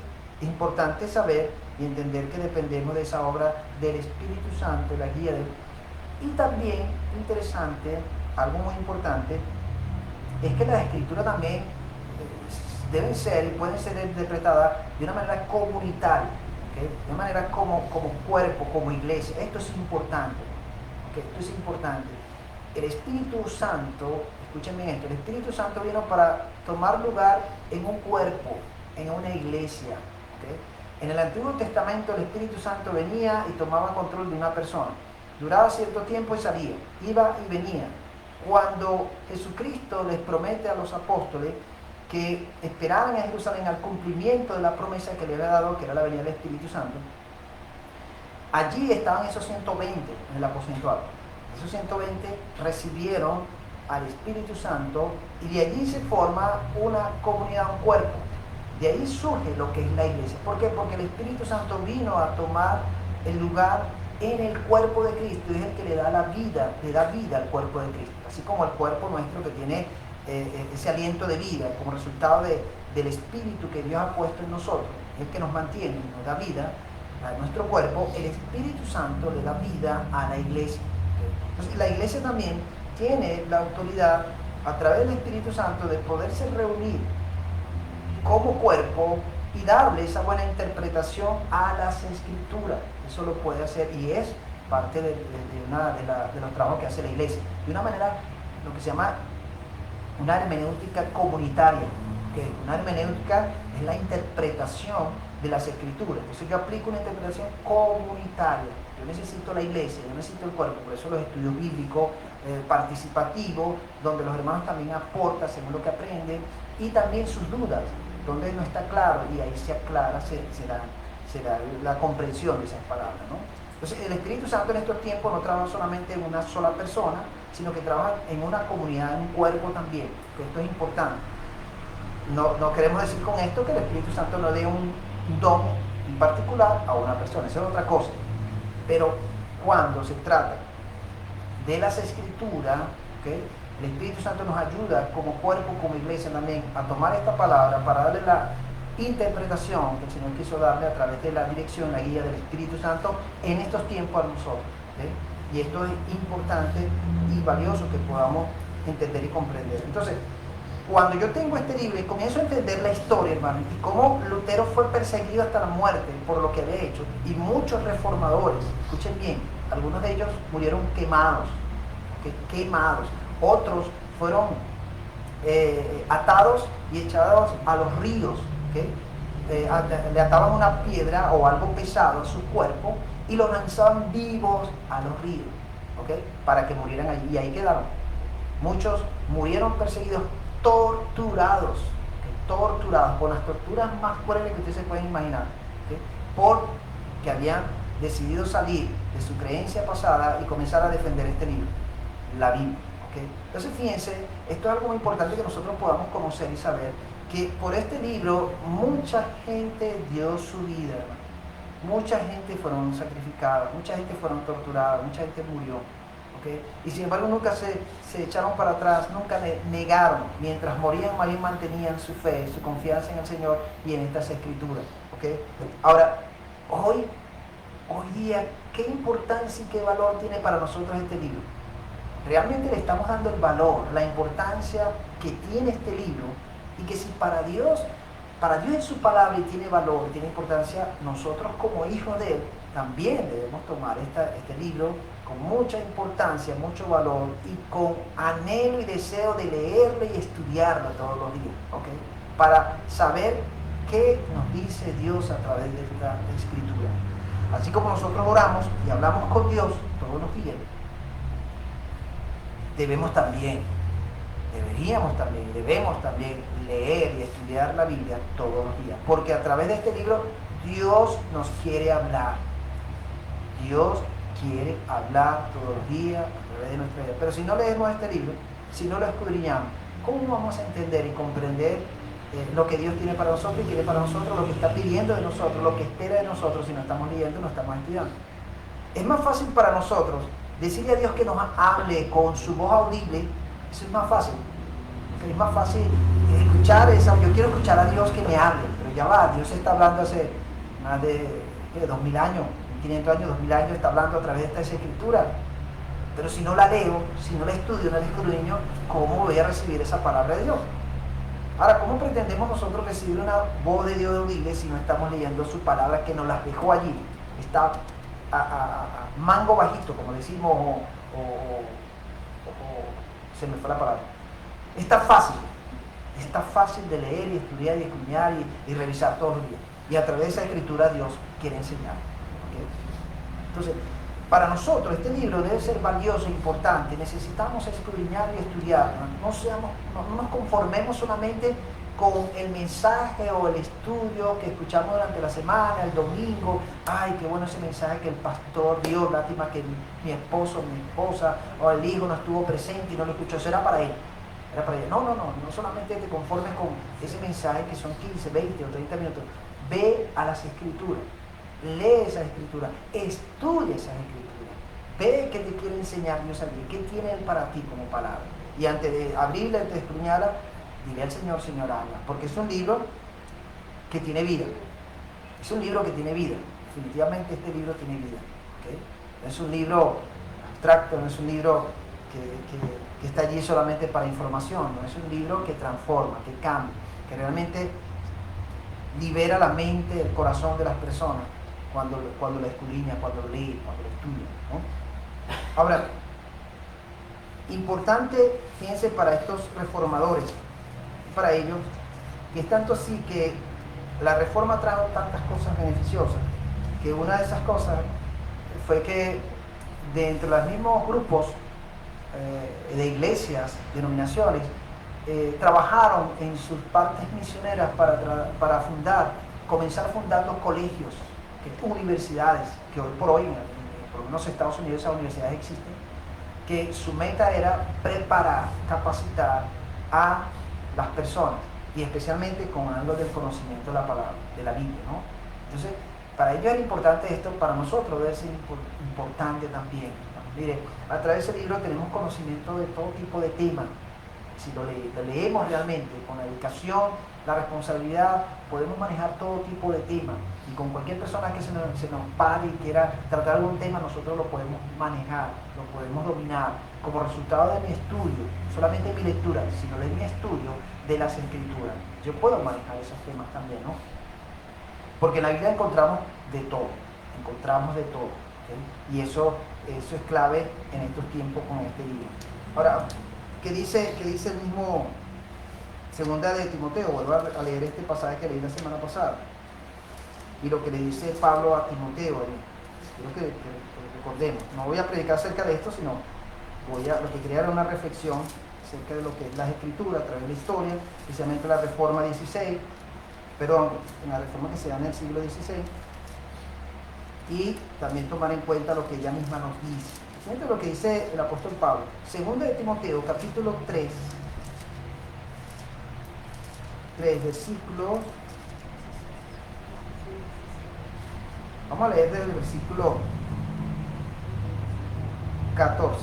es importante saber y entender que dependemos de esa obra del Espíritu Santo, la guía de él. Y también, interesante, algo muy importante, es que las escrituras también deben ser y pueden ser interpretadas de una manera comunitaria, ¿okay? De una manera como cuerpo, como iglesia. Esto es importante, ¿okay? Esto es importante. El Espíritu Santo, escúchenme esto, el Espíritu Santo vino para tomar lugar en un cuerpo, en una iglesia, ¿okay? En el Antiguo Testamento el Espíritu Santo venía y tomaba control de una persona. Duraba cierto tiempo y salía, iba y venía. Cuando Jesucristo les promete a los apóstoles que esperaban en Jerusalén al cumplimiento de la promesa que le había dado, que era la venida del Espíritu Santo, allí estaban esos 120 en el aposento alto. Esos 120 recibieron al Espíritu Santo y de allí se forma una comunidad, un cuerpo. De ahí surge lo que es la iglesia. ¿Por qué? Porque el Espíritu Santo vino a tomar el lugar en el cuerpo de Cristo y es el que le da la vida, le da vida al cuerpo de Cristo. Así como el cuerpo nuestro que tiene ese aliento de vida como resultado del Espíritu que Dios ha puesto en nosotros, es el que nos mantiene, nos da vida a nuestro cuerpo. El Espíritu Santo le da vida a la iglesia. Entonces la iglesia también tiene la autoridad a través del Espíritu Santo de poderse reunir como cuerpo y darle esa buena interpretación a las Escrituras. Eso lo puede hacer y es parte de los trabajos que hace la iglesia. De una manera, lo que se llama una hermenéutica comunitaria. Que una hermenéutica es la interpretación de las Escrituras. Entonces yo aplico una interpretación comunitaria. Yo necesito la iglesia, yo necesito el cuerpo. Por eso los estudios bíblicos participativos, donde los hermanos también aportan según lo que aprenden, y también sus dudas, donde no está claro, y ahí se aclara, será la comprensión de esas palabras, ¿no? Entonces el Espíritu Santo en estos tiempos no trabaja solamente en una sola persona, sino que trabaja en una comunidad, en un cuerpo también, que esto es importante. No queremos decir con esto que el Espíritu Santo no dé un don en particular a una persona, eso es otra cosa. Pero cuando se trata de las Escrituras, ¿okay?, el Espíritu Santo nos ayuda como cuerpo, como iglesia también, a tomar esta palabra para darle la interpretación que el Señor quiso darle a través de la dirección, la guía del Espíritu Santo en estos tiempos a nosotros, ¿okay? Y esto es importante y valioso que podamos entender y comprender. Entonces, cuando yo tengo este libro y comienzo a entender la historia, hermano, y cómo Lutero fue perseguido hasta la muerte por lo que había hecho, y muchos reformadores, escuchen bien, algunos de ellos murieron quemados, ¿okay?, quemados. Otros fueron atados y echados a los ríos, ¿okay? Le ataban una piedra o algo pesado a su cuerpo y lo lanzaban vivos a los ríos, ¿okay?, para que murieran allí, y ahí quedaron. Muchos murieron perseguidos, torturados, ¿okay?, torturados con las torturas más crueles que ustedes se pueden imaginar, ¿okay?, porque habían decidido salir de su creencia pasada y comenzar a defender este libro, la Biblia. ¿Okay? Entonces fíjense, esto es algo muy importante que nosotros podamos conocer y saber, que por este libro mucha gente dio su vida, mucha gente fueron sacrificadas, mucha gente fueron torturadas, mucha gente murió, ¿okay? Y sin embargo nunca se echaron para atrás, nunca negaron, mientras morían más bien mantenían su fe, su confianza en el Señor y en estas Escrituras, ¿okay? Ahora, hoy día, ¿qué importancia y qué valor tiene para nosotros este libro? Realmente le estamos dando el valor, la importancia que tiene este libro, y que si para Dios en su palabra y tiene valor, tiene importancia, nosotros como hijos de Él también debemos tomar este libro con mucha importancia, mucho valor y con anhelo y deseo de leerlo y estudiarlo todos los días, ¿okay?, para saber qué nos dice Dios a través de esta Escritura. Así como nosotros oramos y hablamos con Dios todos los días, debemos también leer y estudiar la Biblia todos los días, porque a través de este libro Dios nos quiere hablar. Dios quiere hablar todos los días a través de nuestra vida. Pero si no leemos este libro, si no lo escudriñamos, ¿cómo vamos a entender y comprender lo que Dios tiene para nosotros y quiere para nosotros, lo que está pidiendo de nosotros, lo que espera de nosotros si no estamos leyendo, no estamos estudiando? Es más fácil para nosotros decirle a Dios que nos hable con su voz audible. Eso es más fácil. Es más fácil escuchar esa. Yo quiero escuchar a Dios que me hable, pero ya va, Dios está hablando hace más de 2000 años, 500 años, 2000 años, está hablando a través de esta Escritura. Pero si no la leo, si no la estudio, no la escudriño, ¿cómo voy a recibir esa palabra de Dios? Ahora, ¿cómo pretendemos nosotros recibir una voz de Dios audible si no estamos leyendo su palabra que nos las dejó allí? Está a mango bajito, como decimos, o se me fue la palabra. Está fácil de leer y estudiar y escudriñar y revisar todos los días. Y a través de esa Escritura Dios quiere enseñar, ¿okay? Entonces, para nosotros este libro debe ser valioso e importante. Necesitamos escudriñar y estudiar. No nos conformemos solamente con el mensaje o el estudio que escuchamos durante la semana, el domingo. Ay, qué bueno ese mensaje que el pastor dio, lástima que mi esposo, mi esposa o el hijo no estuvo presente y no lo escuchó. Eso era para él. Era para él. No solamente te conformes con ese mensaje que son 15, 20 o 30 minutos. Ve a las escrituras, lee esas escrituras, estudia esas escrituras, ve qué te quiere enseñar Dios allí, qué tiene Él para ti como palabra. Y antes de abrirla, antes de escudriñarla, dile al Señor, Señor, habla, porque es un libro que tiene vida. Es un libro que tiene vida. Definitivamente este libro tiene vida. ¿Okay? No es un libro abstracto, no es un libro que está allí solamente para información, no es un libro que transforma, que cambia, que realmente libera la mente, el corazón de las personas cuando lo escudriña, cuando lo lee, cuando lo estudia, ¿no? Ahora, importante, fíjense, para estos reformadores, para ellos, que es tanto así que la reforma trajo tantas cosas beneficiosas, que una de esas cosas fue que de entre los mismos grupos de iglesias, denominaciones, trabajaron en sus partes misioneras para comenzar fundando colegios, universidades, que hoy por hoy, por lo menos en Estados Unidos, esas universidades existen, que su meta era preparar, capacitar a las personas, y especialmente con algo del conocimiento de la palabra, de la Biblia, ¿no? Entonces, para ellos era importante esto, para nosotros debe ser importante también. Mire, a través de ese libro tenemos conocimiento de todo tipo de temas. Si lo leemos realmente, con la educación, la responsabilidad, podemos manejar todo tipo de temas. Y con cualquier persona que se nos pare y quiera tratar algún tema, nosotros lo podemos manejar, lo podemos dominar. Como resultado de mi estudio, solamente mi lectura, sino de mi estudio de las Escrituras, yo puedo manejar esos temas también, ¿no? Porque en la Biblia encontramos de todo, ¿okay? Y eso es clave en estos tiempos con este libro. Ahora, ¿qué dice el mismo segunda de Timoteo? Vuelvo a leer este pasaje que leí la semana pasada. Y lo que le dice Pablo a Timoteo, quiero que recordemos. No voy a predicar acerca de esto, sino lo que quería era una reflexión acerca de lo que es las Escrituras a través de la historia, especialmente la Reforma 16, en la reforma que se da en el siglo XVI, y también tomar en cuenta lo que ella misma nos dice. Fíjate lo que dice el apóstol Pablo, segunda de Timoteo, capítulo 3, versículo, vamos a leer del versículo 14.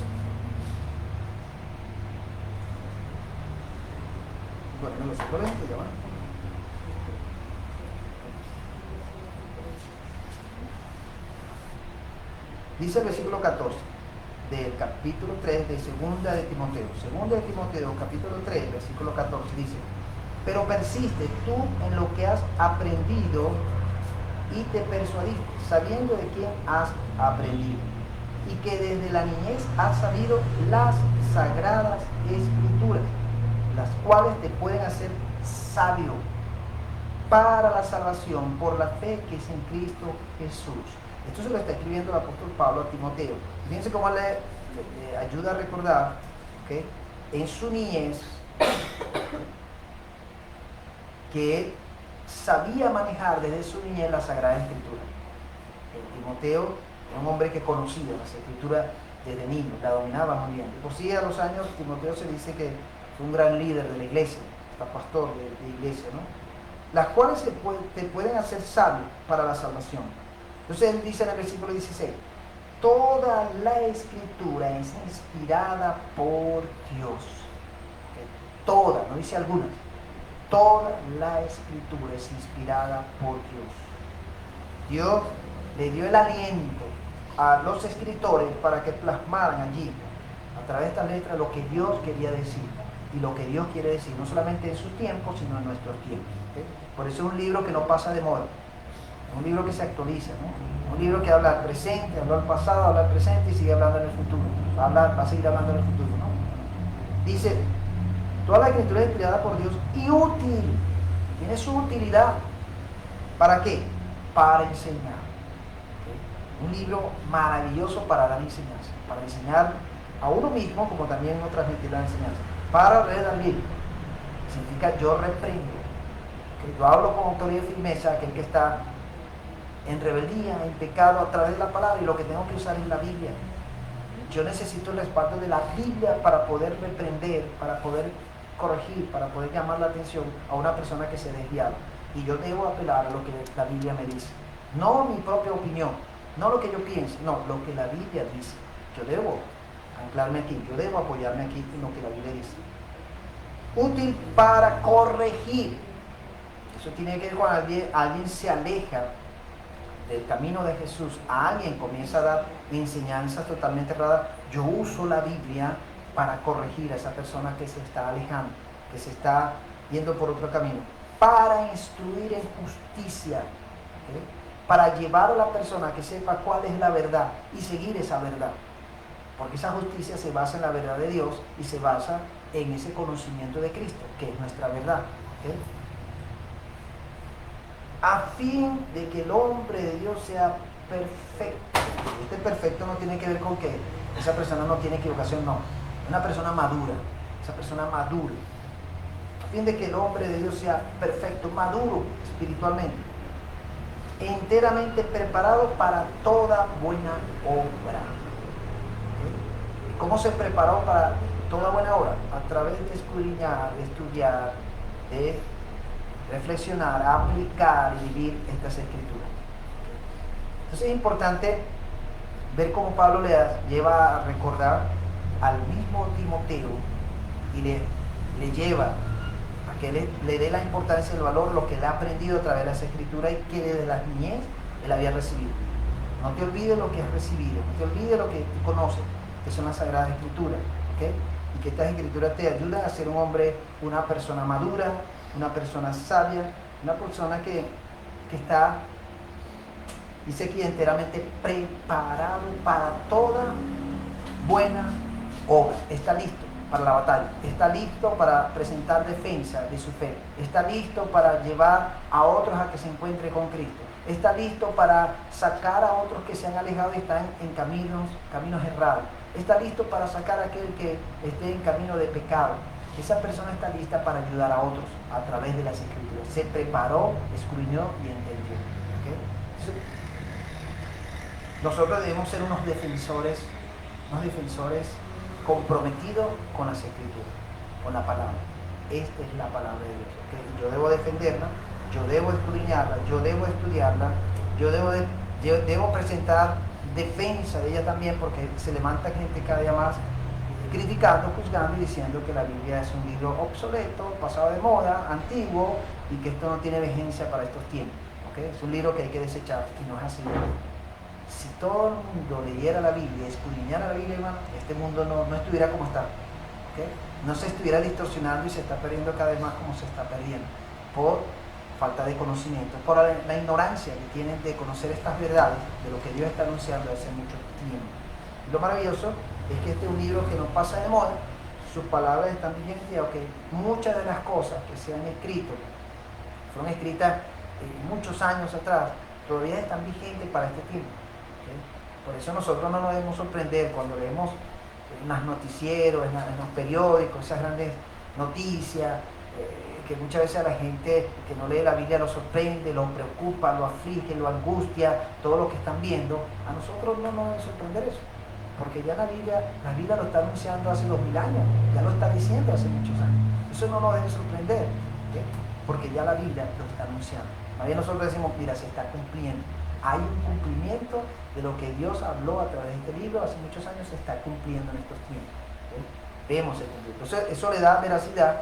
Bueno, no lo sé, por ejemplo, ya va. Dice el versículo 14 del capítulo 3 de segunda de Timoteo. Segunda de Timoteo, capítulo 3, versículo 14, dice: pero persiste tú en lo que has aprendido y te persuadiste, sabiendo de quién has aprendido, y que desde la niñez has sabido las sagradas escrituras, las cuales te pueden hacer sabio para la salvación por la fe que es en Cristo Jesús. Esto se lo está escribiendo el apóstol Pablo a Timoteo. Fíjense cómo le ayuda a recordar que en su niñez que él sabía manejar desde su niñez la Sagrada Escritura. Timoteo era un hombre que conocía las Escrituras desde niño, la dominaba muy bien. Y por sí, a los años, Timoteo se dice que fue un gran líder de la iglesia, pastor de iglesia, ¿no? Las cuales te pueden hacer sabio para la salvación. Entonces él dice en el versículo 16: toda la Escritura es inspirada por Dios. Toda, no dice algunas. Toda la Escritura es inspirada por Dios. Dios le dio el aliento a los escritores para que plasmaran allí, a través de esta letra, lo que Dios quería decir y lo que Dios quiere decir, no solamente en sus tiempos, sino en nuestros tiempos. ¿Okay? Por eso es un libro que no pasa de moda, un libro que se actualiza, ¿no? Un libro que habla al presente, habla al pasado, habla al presente y sigue hablando en el futuro. Va a seguir hablando en el futuro, ¿no? Dice: toda la Escritura es inspirada por Dios y útil. Tiene su utilidad. ¿Para qué? Para enseñar. ¿Okay? Un libro maravilloso para dar enseñanza. Para enseñar a uno mismo, como también no transmitir la enseñanza. Para redarguir. Significa yo reprendo, Yo hablo con autoridad y firmeza, aquel que está en rebeldía, en pecado a través de la palabra, y lo que tengo que usar es la Biblia. Yo necesito el respaldo de la Biblia para poder reprender, para poder corregir, para poder llamar la atención a una persona que se desvía. Y yo debo apelar a lo que la Biblia me dice. No mi propia opinión, no lo que yo piense, no, lo que la Biblia dice. Yo debo anclarme aquí, yo debo apoyarme aquí en lo que la Biblia dice. Útil para corregir. Eso tiene que ver cuando alguien se aleja del camino de Jesús, a alguien comienza a dar enseñanzas totalmente erradas. Yo uso la Biblia para corregir a esa persona que se está alejando, que se está yendo por otro camino, para instruir en justicia, ¿okay? Para llevar a la persona a que sepa cuál es la verdad y seguir esa verdad, porque esa justicia se basa en la verdad de Dios y se basa en ese conocimiento de Cristo, que es nuestra verdad, ¿okay? A fin de que el hombre de Dios sea perfecto. Este perfecto no tiene que ver con que esa persona no tiene equivocación, no. Una persona madura, esa persona madura. A fin de que el hombre de Dios sea perfecto, maduro espiritualmente, enteramente preparado para toda buena obra. ¿Cómo se preparó para toda buena obra? A través de escudriñar, de estudiar, de reflexionar, aplicar y vivir estas escrituras. Entonces es importante ver cómo Pablo le lleva a recordar al mismo Timoteo y le lleva a que le dé la importancia y el valor lo que él ha aprendido a través de las escrituras y que desde la niñez él había recibido. No te olvides lo que has recibido, no te olvides lo que tú conoces, que son las sagradas escrituras, ¿okay? Y que estas escrituras te ayudan a ser un hombre, una persona madura, una persona sabia, una persona que está, dice aquí, enteramente preparado para toda buena obra. Está listo para la batalla, está listo para presentar defensa de su fe, está listo para llevar a otros a que se encuentre con Cristo, está listo para sacar a otros que se han alejado y están en caminos errados, está listo para sacar a aquel que esté en camino de pecado. Esa persona está lista para ayudar a otros a través de las escrituras. Se preparó, escudriñó y entendió. ¿Okay? Nosotros debemos ser unos defensores comprometidos con las escrituras, con la palabra. Esta es la palabra de Dios. ¿Okay? Yo debo defenderla, yo debo escudriñarla, yo debo estudiarla, yo debo presentar defensa de ella también, porque se levanta gente cada día más criticando, juzgando y diciendo que la Biblia es un libro obsoleto, pasado de moda, antiguo y que esto no tiene vigencia para estos tiempos. ¿Okay? Es un libro que hay que desechar y no es así. Si todo el mundo leyera la Biblia, escudriñara la Biblia, hermano, este mundo no estuviera como está. ¿Okay? No se estuviera distorsionando y se está perdiendo cada vez más como se está perdiendo por falta de conocimiento, por la ignorancia que tienen de conocer estas verdades de lo que Dios está anunciando hace mucho tiempo. Y lo maravilloso es que este es un libro que no pasa de moda, sus palabras están vigentes, aunque muchas de las cosas que se han escrito fueron escritas muchos años atrás, todavía están vigentes para este tiempo. ¿Okay? Por eso nosotros no nos debemos sorprender cuando leemos en los noticieros, en los periódicos, esas grandes noticias, que muchas veces a la gente que no lee la Biblia lo sorprende, lo preocupa, lo aflige, lo angustia, todo lo que están viendo. A nosotros no nos debe sorprender eso, porque ya la Biblia lo está anunciando hace 2000 años, ya lo está diciendo hace muchos años. Eso no nos debe sorprender, ¿okay? Porque ya la Biblia lo está anunciando. Más bien nosotros decimos, mira, se está cumpliendo. Hay un cumplimiento de lo que Dios habló a través de este libro hace muchos años, se está cumpliendo en estos tiempos. ¿Okay? Vemos el cumplimiento. Entonces eso le da veracidad,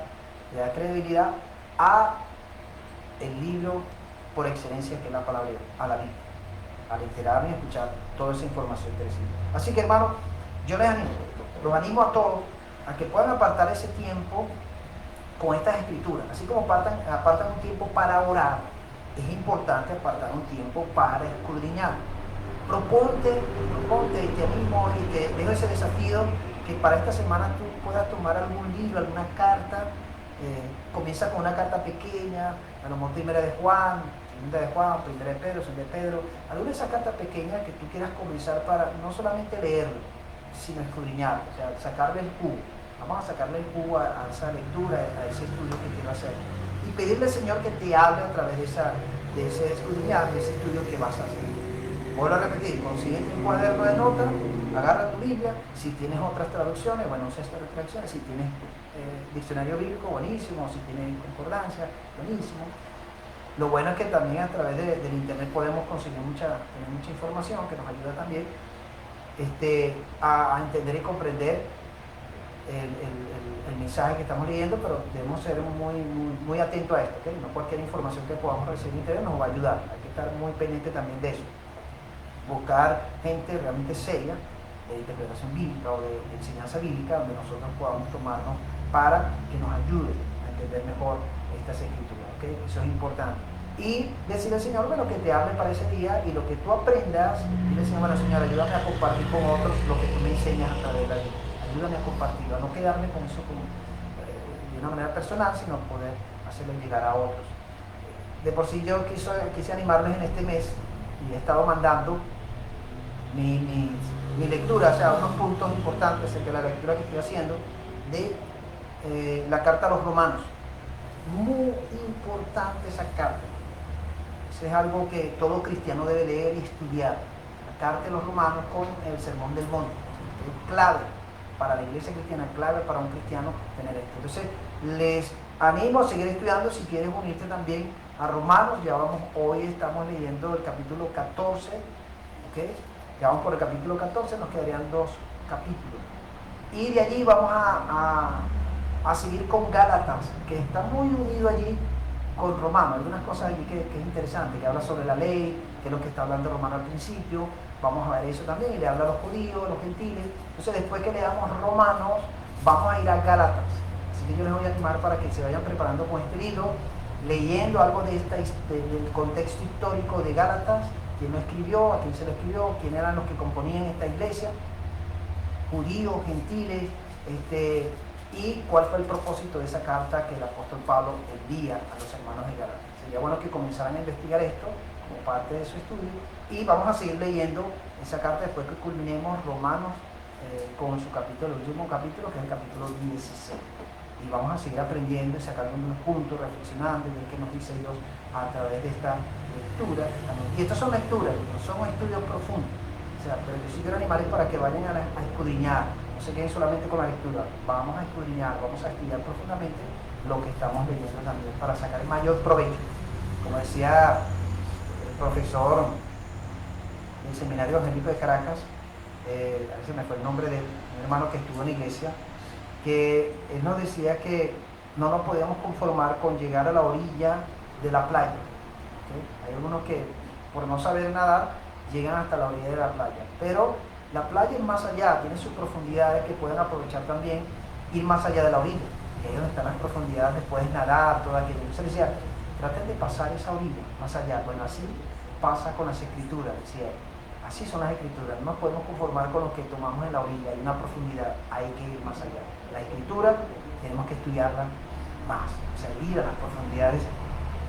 le da credibilidad a el libro por excelencia que es la palabra de Dios, a la Biblia, al enterarme y escuchar toda esa información que recibo. Así que, hermanos, yo los animo a todos a que puedan apartar ese tiempo con estas escrituras, así como apartan un tiempo para orar. Es importante apartar un tiempo para escudriñar. Proponte y te animo y te dejo ese desafío que para esta semana tú puedas tomar algún libro, alguna carta. Comienza con una carta pequeña, a lo mejor primera de Juan, segunda de Juan, primera de Pedro, segunda de Pedro, alguna de esas cartas pequeñas que tú quieras comenzar para no solamente leerlo, sino escudriñar, o sea, sacarle el jugo. Vamos a sacarle el jugo a esa lectura, a ese estudio que quiero hacer. y pedirle al Señor que te hable a través de ese escudriñar, de ese estudio que vas a hacer. Vuelvo a repetir, consigue un cuaderno de notas, agarra tu Biblia, si tienes otras traducciones, bueno, usa estas traducciones, si tienes diccionario bíblico, buenísimo, si tienes concordancia, buenísimo. Lo bueno es que también a través del internet podemos conseguir tener mucha información que nos ayuda también a entender y comprender el mensaje que estamos leyendo, pero debemos ser muy atentos a esto, ¿okay? No cualquier información que podamos recibir en internet nos va a ayudar, hay que estar muy pendiente también de eso. Buscar gente realmente seria de interpretación bíblica o de enseñanza bíblica donde nosotros podamos tomarnos para que nos ayude a entender mejor estas escrituras, ¿okay? Eso es importante. Y decirle al Señor, bueno, que te hable para ese día y lo que tú aprendas, dile al Señor, bueno, Señor, ayúdame a compartir con otros lo que tú me enseñas a través de la Biblia. Ayúdame a compartirlo, a no quedarme con eso de una manera personal, sino poder hacerlo llegar a otros. De por sí yo quise animarles en este mes y he estado mandando mi lectura, o sea, unos puntos importantes acerca de la lectura que estoy haciendo de la carta a los romanos. Muy importante esa carta. Eso es algo que todo cristiano debe leer y estudiar. La carta de los romanos con el sermón del monte. Es clave para la iglesia cristiana, clave para un cristiano tener esto. Entonces, les animo a seguir estudiando. Si quieres unirte también a Romanos, hoy estamos leyendo el capítulo 14, ¿okay? Ya vamos por el capítulo 14, nos quedarían 2 capítulos. Y de allí vamos a seguir con Gálatas, que está muy unido allí con Romanos. Algunas cosas allí que es interesante, que habla sobre la ley, que es lo que está hablando Romano al principio. Vamos a ver eso también, y le habla a los judíos, a los gentiles. Entonces, después que leamos Romanos, vamos a ir a Gálatas. Así que yo les voy a animar para que se vayan preparando con este libro, leyendo algo del contexto histórico de Gálatas, quién lo escribió, a quién se lo escribió, quién eran los que componían esta iglesia, judíos, gentiles, y cuál fue el propósito de esa carta que el apóstol Pablo envía a los hermanos de Gálatas. Sería bueno que comenzaran a investigar esto como parte de su estudio, y vamos a seguir leyendo esa carta después que culminemos Romanos con su capítulo, el último capítulo, que es el capítulo 16. Y vamos a seguir aprendiendo y sacando unos puntos, reflexionando y ver qué nos dice Dios a través de esta lectura. Y estas son lecturas, no son estudios profundos. O sea, pero yo sí quiero animarles para que vayan a escudriñar, no se queden solamente con la lectura. Vamos a escudriñar, vamos a estudiar profundamente lo que estamos leyendo también para sacar el mayor provecho. Como decía el profesor del Seminario Evangélico de Caracas, a veces me fue el nombre de un hermano que estuvo en la iglesia, que él nos decía que no nos podíamos conformar con llegar a la orilla de la playa. ¿Okay? Hay algunos que por no saber nadar llegan hasta la orilla de la playa, pero la playa es más allá, tiene sus profundidades que pueden aprovechar también, ir más allá de la orilla, que ahí donde están las profundidades, puedes nadar, todo aquello. Entonces decía, traten de pasar esa orilla, más allá. Bueno, así pasa con las escrituras, decía él. Así son las escrituras, no nos podemos conformar con lo que tomamos en la orilla, hay una profundidad, hay que ir más allá. La escritura tenemos que estudiarla más, o sea, ir a las profundidades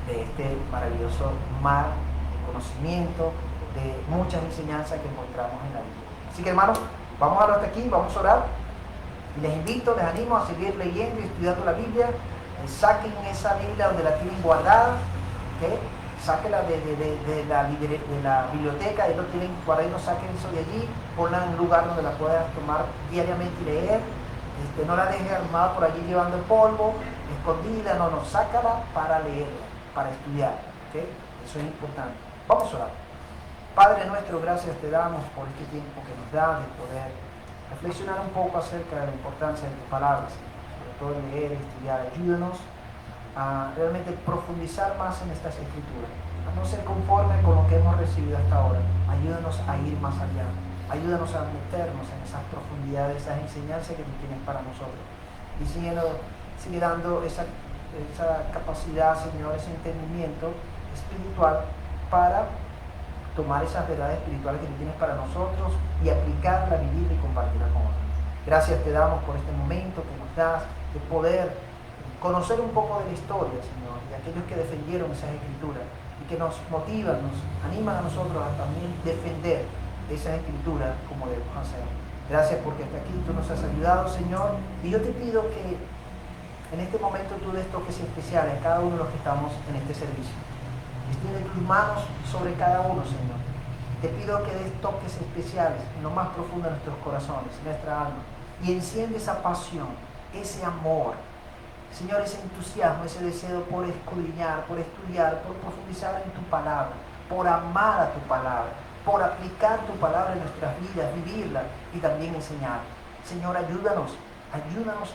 de este maravilloso mar de conocimiento, de muchas enseñanzas que encontramos en la Biblia. Así que, hermanos, vamos a hablar hasta aquí, vamos a orar. Les invito, les animo a seguir leyendo y estudiando la Biblia. Saquen esa Biblia donde la tienen guardada, ¿okay? Sáquenla de la biblioteca, y lo tienen guardado, saquen eso de allí, ponla en un lugar donde la puedan tomar diariamente y leer. No la dejen armada por allí llevando polvo, escondida, no, sácala para leerla, para estudiar, ¿okay? Eso es importante. Vamos a orar. Padre nuestro, gracias te damos por este tiempo que nos da de poder reflexionar un poco acerca de la importancia de tus palabras, sobre todo leer y estudiar. Ayúdanos a realmente profundizar más en estas escrituras, a no ser conforme con lo que hemos recibido hasta ahora. Ayúdanos a ir más allá, ayúdanos a meternos en esas profundidades, esas enseñanzas que tú tienes para nosotros, y sigue dando esa capacidad, Señor, ese entendimiento espiritual para tomar esas verdades espirituales que tú tienes para nosotros y aplicarla, vivirla y compartirla con otros. Gracias te damos por este momento que nos das de poder conocer un poco de la historia, Señor, de aquellos que defendieron esas escrituras y que nos motivan, nos animan a nosotros a también defender esas escrituras como debemos hacer. Gracias porque hasta aquí tú nos has ayudado, Señor, y yo te pido que en este momento tú des toques especiales a cada uno de los que estamos en este servicio. Extiende tus manos sobre cada uno, Señor. Te pido que des toques especiales en lo más profundo de nuestros corazones, nuestra alma, y enciende esa pasión, ese amor, Señor, ese entusiasmo, ese deseo por escudriñar, por estudiar, por profundizar en tu palabra, por amar a tu palabra, por aplicar tu palabra en nuestras vidas, vivirla y también enseñar. Señor, ayúdanos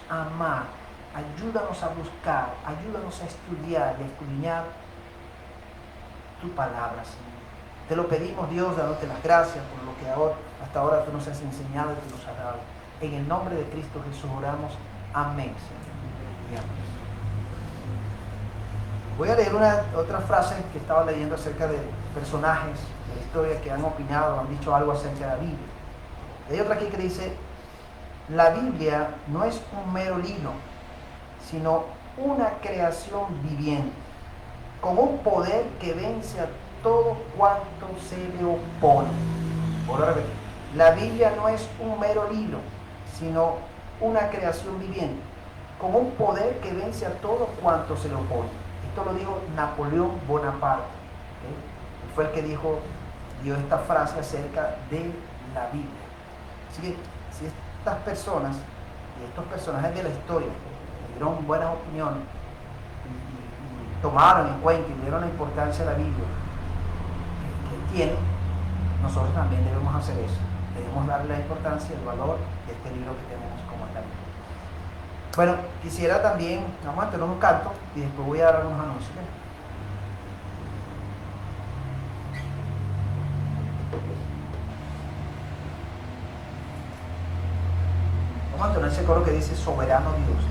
a amar, ayúdanos a buscar, ayúdanos a estudiar y a escudriñar tu palabra, Señor. Te lo pedimos, Dios, dándote las gracias por lo que hasta ahora tú nos has enseñado y tú nos has dado. En el nombre de Cristo Jesús oramos. Amén, Señor. Y amén. Voy a leer otra frase que estaba leyendo acerca de personajes de la historia que han opinado, han dicho algo acerca de la Biblia. Hay otra aquí que dice: la Biblia no es un mero libro, sino una creación viviente, con un poder que vence a todo cuanto se le opone. Por ahora, la Biblia no es un mero libro, sino una creación viviente, con un poder que vence a todo cuanto se le opone. Esto lo dijo Napoleón Bonaparte, ¿okay? Fue el que dio esta frase acerca de la Biblia. Así que si estas personas y estos personajes de la historia dieron buenas opiniones y tomaron en cuenta y dieron la importancia de la Biblia que tiene, nosotros también debemos hacer eso. Debemos darle la importancia y el valor de este libro que tenemos como tal. Bueno, quisiera también, vamos a tener un canto y después voy a dar algunos anuncios. ¿Okay? Vamos a tener ese coro que dice soberano Dios, ¿no?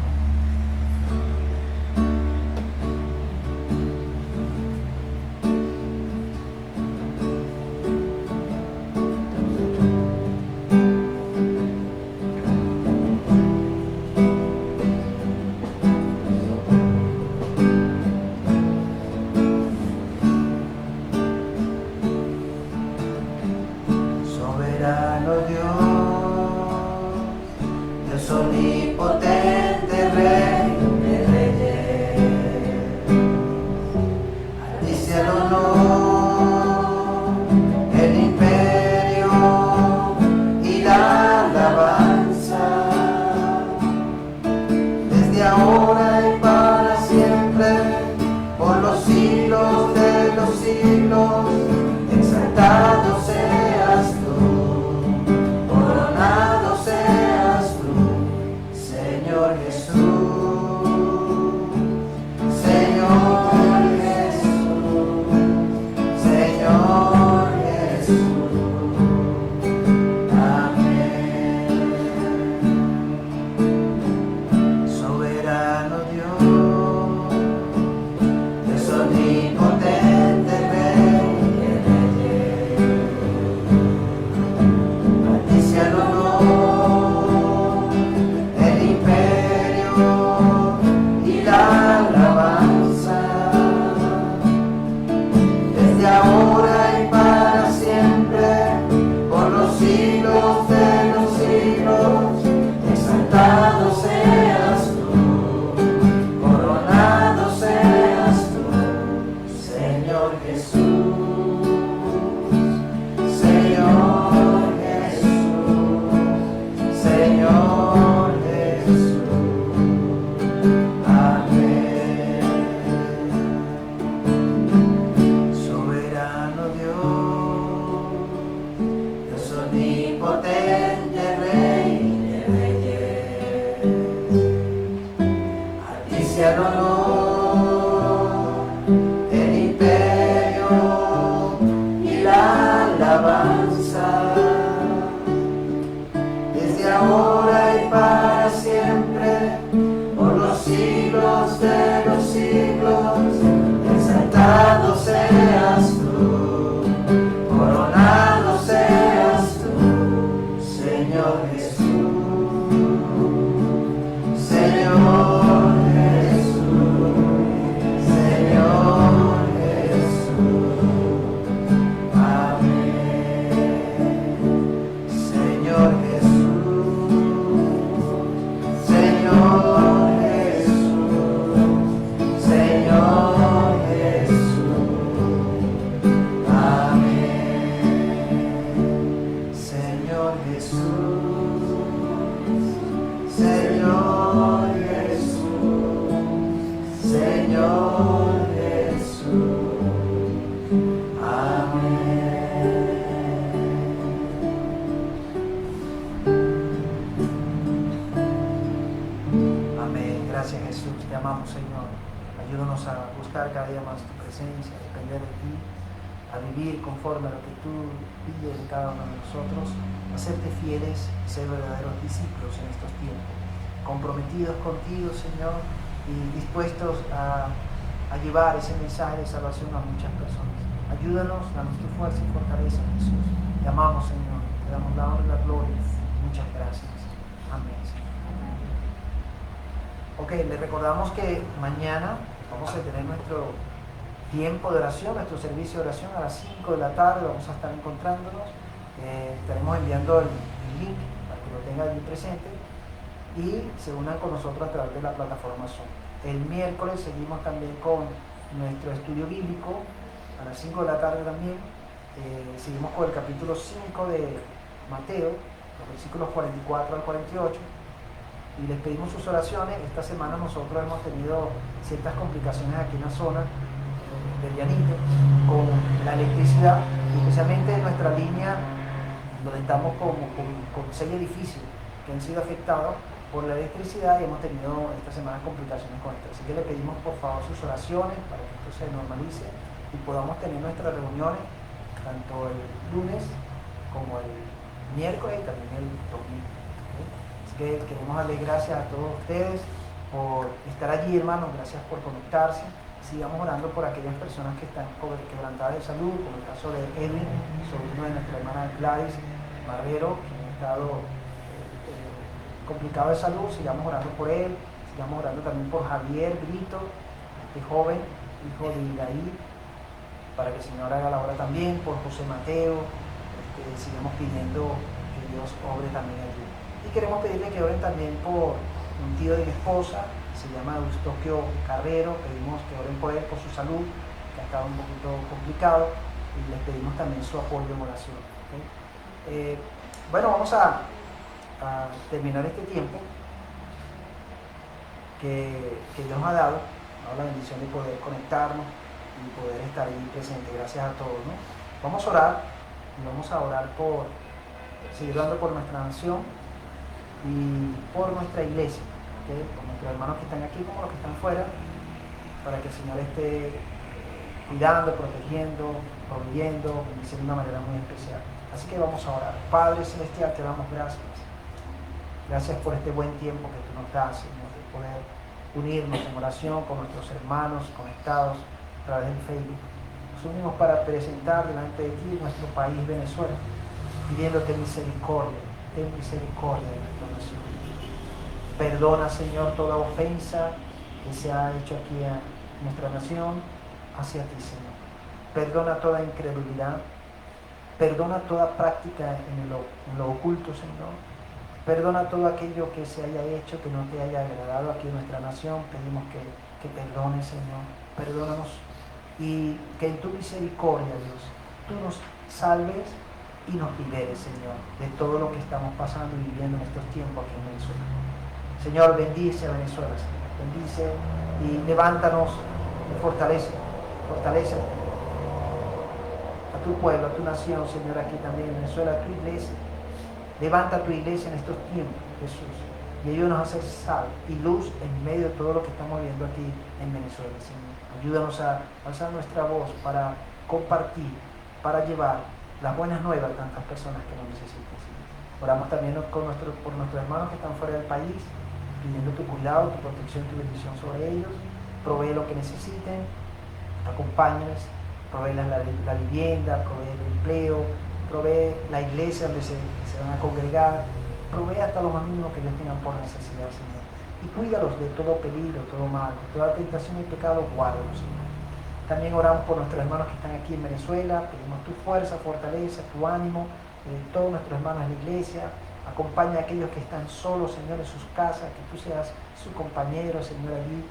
Señor Jesús. Amén. Gracias, Jesús. Te amamos, Señor. Ayúdanos a buscar cada día más tu presencia, a depender de ti, a vivir conforme a lo que tú pides de cada uno de nosotros, a serte fieles y ser verdaderos discípulos en estos tiempos, comprometidos contigo, Señor, y dispuestos a llevar ese mensaje de salvación a muchas personas. Ayúdanos, danos tu fuerza y fortaleza, Jesús. Te amamos, Señor. Te damos la honra y la gloria. Muchas gracias. Amén, Señor. Ok, les recordamos que mañana vamos a tener nuestro tiempo de oración, nuestro servicio de oración a las 5 de la tarde. Vamos a estar encontrándonos. Estaremos enviando el link para que lo tengan allí presente y se unan con nosotros a través de la plataforma Zoom. El miércoles seguimos también con nuestro estudio bíblico a las 5 de la tarde también. Seguimos con el capítulo 5 de Mateo, los versículos 44 al 48. Y les pedimos sus oraciones. Esta semana nosotros hemos tenido ciertas complicaciones aquí en la zona del Llanito con la electricidad, especialmente en nuestra línea donde estamos con 6 edificios que han sido afectados por la electricidad y hemos tenido esta semana complicaciones con esto. Así que le pedimos por favor sus oraciones para que esto se normalice y podamos tener nuestras reuniones tanto el lunes como el miércoles y también el domingo. Así que queremos darle gracias a todos ustedes por estar allí, hermanos. Gracias por conectarse. Sigamos orando por aquellas personas que están quebrantadas de salud, como el caso de Edwin, sobrino de nuestra hermana Gladys Marrero, que ha estado complicado de salud. Sigamos orando por él. Sigamos orando también por Javier Brito, este joven, hijo de Iraí, para que el Señor haga la obra también. Por José Mateo, sigamos pidiendo que Dios obre también allí. Y queremos pedirle que oren también por un tío de mi esposa, se llama Eustoquio Carrero. Pedimos que oren por él, por su salud, que ha estado un poquito complicado, y les pedimos también su apoyo en oración. ¿Okay? Bueno, vamos a terminar este tiempo que Dios nos ha dado, la bendición de poder conectarnos y poder estar ahí presente. Gracias a todos, ¿no? Vamos a orar, y vamos a orar por seguir orando por nuestra nación y por nuestra iglesia, ¿okay? Por nuestros hermanos que están aquí como los que están fuera, para que el Señor esté cuidando, protegiendo, proveyendo, bendiciendo de una manera muy especial. Así que vamos a orar. Padre Celestial, te damos gracias. Gracias por este buen tiempo que tú nos das, Señor, de poder unirnos en oración con nuestros hermanos conectados a través del Facebook. Nos unimos para presentar delante de ti nuestro país, Venezuela, pidiéndote misericordia. Ten misericordia de nuestra nación. Perdona, Señor, toda ofensa que se ha hecho aquí a nuestra nación hacia ti, Señor. Perdona toda incredulidad. Perdona toda práctica en lo oculto, Señor. Perdona todo aquello que se haya hecho que no te haya agradado aquí en nuestra nación. Pedimos que perdones, Señor. Perdónanos y que en tu misericordia, Dios, tú nos salves y nos liberes, Señor, de todo lo que estamos pasando y viviendo en estos tiempos aquí en Venezuela. Señor, bendice a Venezuela, Señor. Bendice y levántanos y fortalece a tu pueblo, a tu nación, Señor, aquí también en Venezuela, a tu iglesia. Levanta tu iglesia en estos tiempos, Jesús, y ayúdanos a ser sal y luz en medio de todo lo que estamos viendo aquí en Venezuela, Señor. Ayúdanos a alzar nuestra voz para compartir, para llevar las buenas nuevas a tantas personas que lo necesitan, Señor. Oramos también por nuestros hermanos que están fuera del país, pidiendo tu cuidado, tu protección, tu bendición sobre ellos. Provee lo que necesiten, acompáñales, provee la vivienda, provee el empleo, provee la iglesia donde se van a congregar, provee hasta lo más mínimo que ellos tengan por necesidad, Señor. Y cuídalos de todo peligro, todo mal, de toda tentación y pecado, guárdalos, Señor. También oramos por nuestros hermanos que están aquí en Venezuela, pedimos tu fuerza, fortaleza, tu ánimo, todos nuestros hermanos en la iglesia. Acompaña a aquellos que están solos, Señor, en sus casas, que tú seas su compañero, Señor, allí,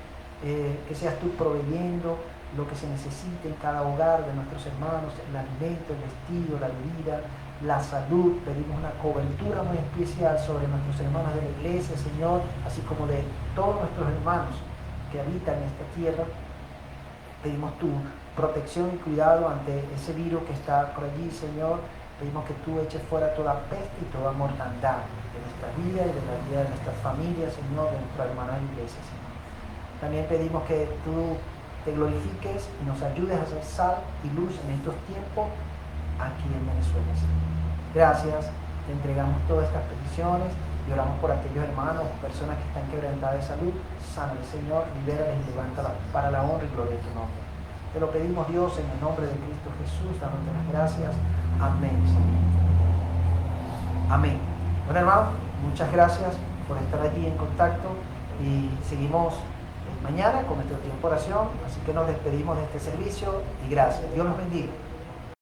que seas tú proveyendo lo que se necesite en cada hogar de nuestros hermanos, el alimento, el vestido, la bebida, la salud. Pedimos una cobertura muy especial sobre nuestros hermanos de la iglesia, Señor, así como de todos nuestros hermanos que habitan en esta tierra. Pedimos tu protección y cuidado ante ese virus que está por allí, Señor, Pedimos que tú eches fuera toda peste y toda mortandad de nuestra vida y de la vida de nuestras familias, Señor, de nuestra hermana iglesia, Señor. También pedimos que tú te glorifiques y nos ayudes a ser sal y luz en estos tiempos aquí en Venezuela, Señor. Gracias, te entregamos todas estas peticiones y oramos por aquellos hermanos o personas que están quebrantadas de salud. Sánale, Señor, libérales y levántalas para la honra y gloria de tu nombre. Te lo pedimos, Dios, en el nombre de Cristo Jesús, dándote las gracias. Amén, Señor. Amén. Bueno, hermano, muchas gracias por estar allí en contacto y seguimos mañana con nuestro tiempo de oración, así que nos despedimos de este servicio y gracias. Dios los bendiga.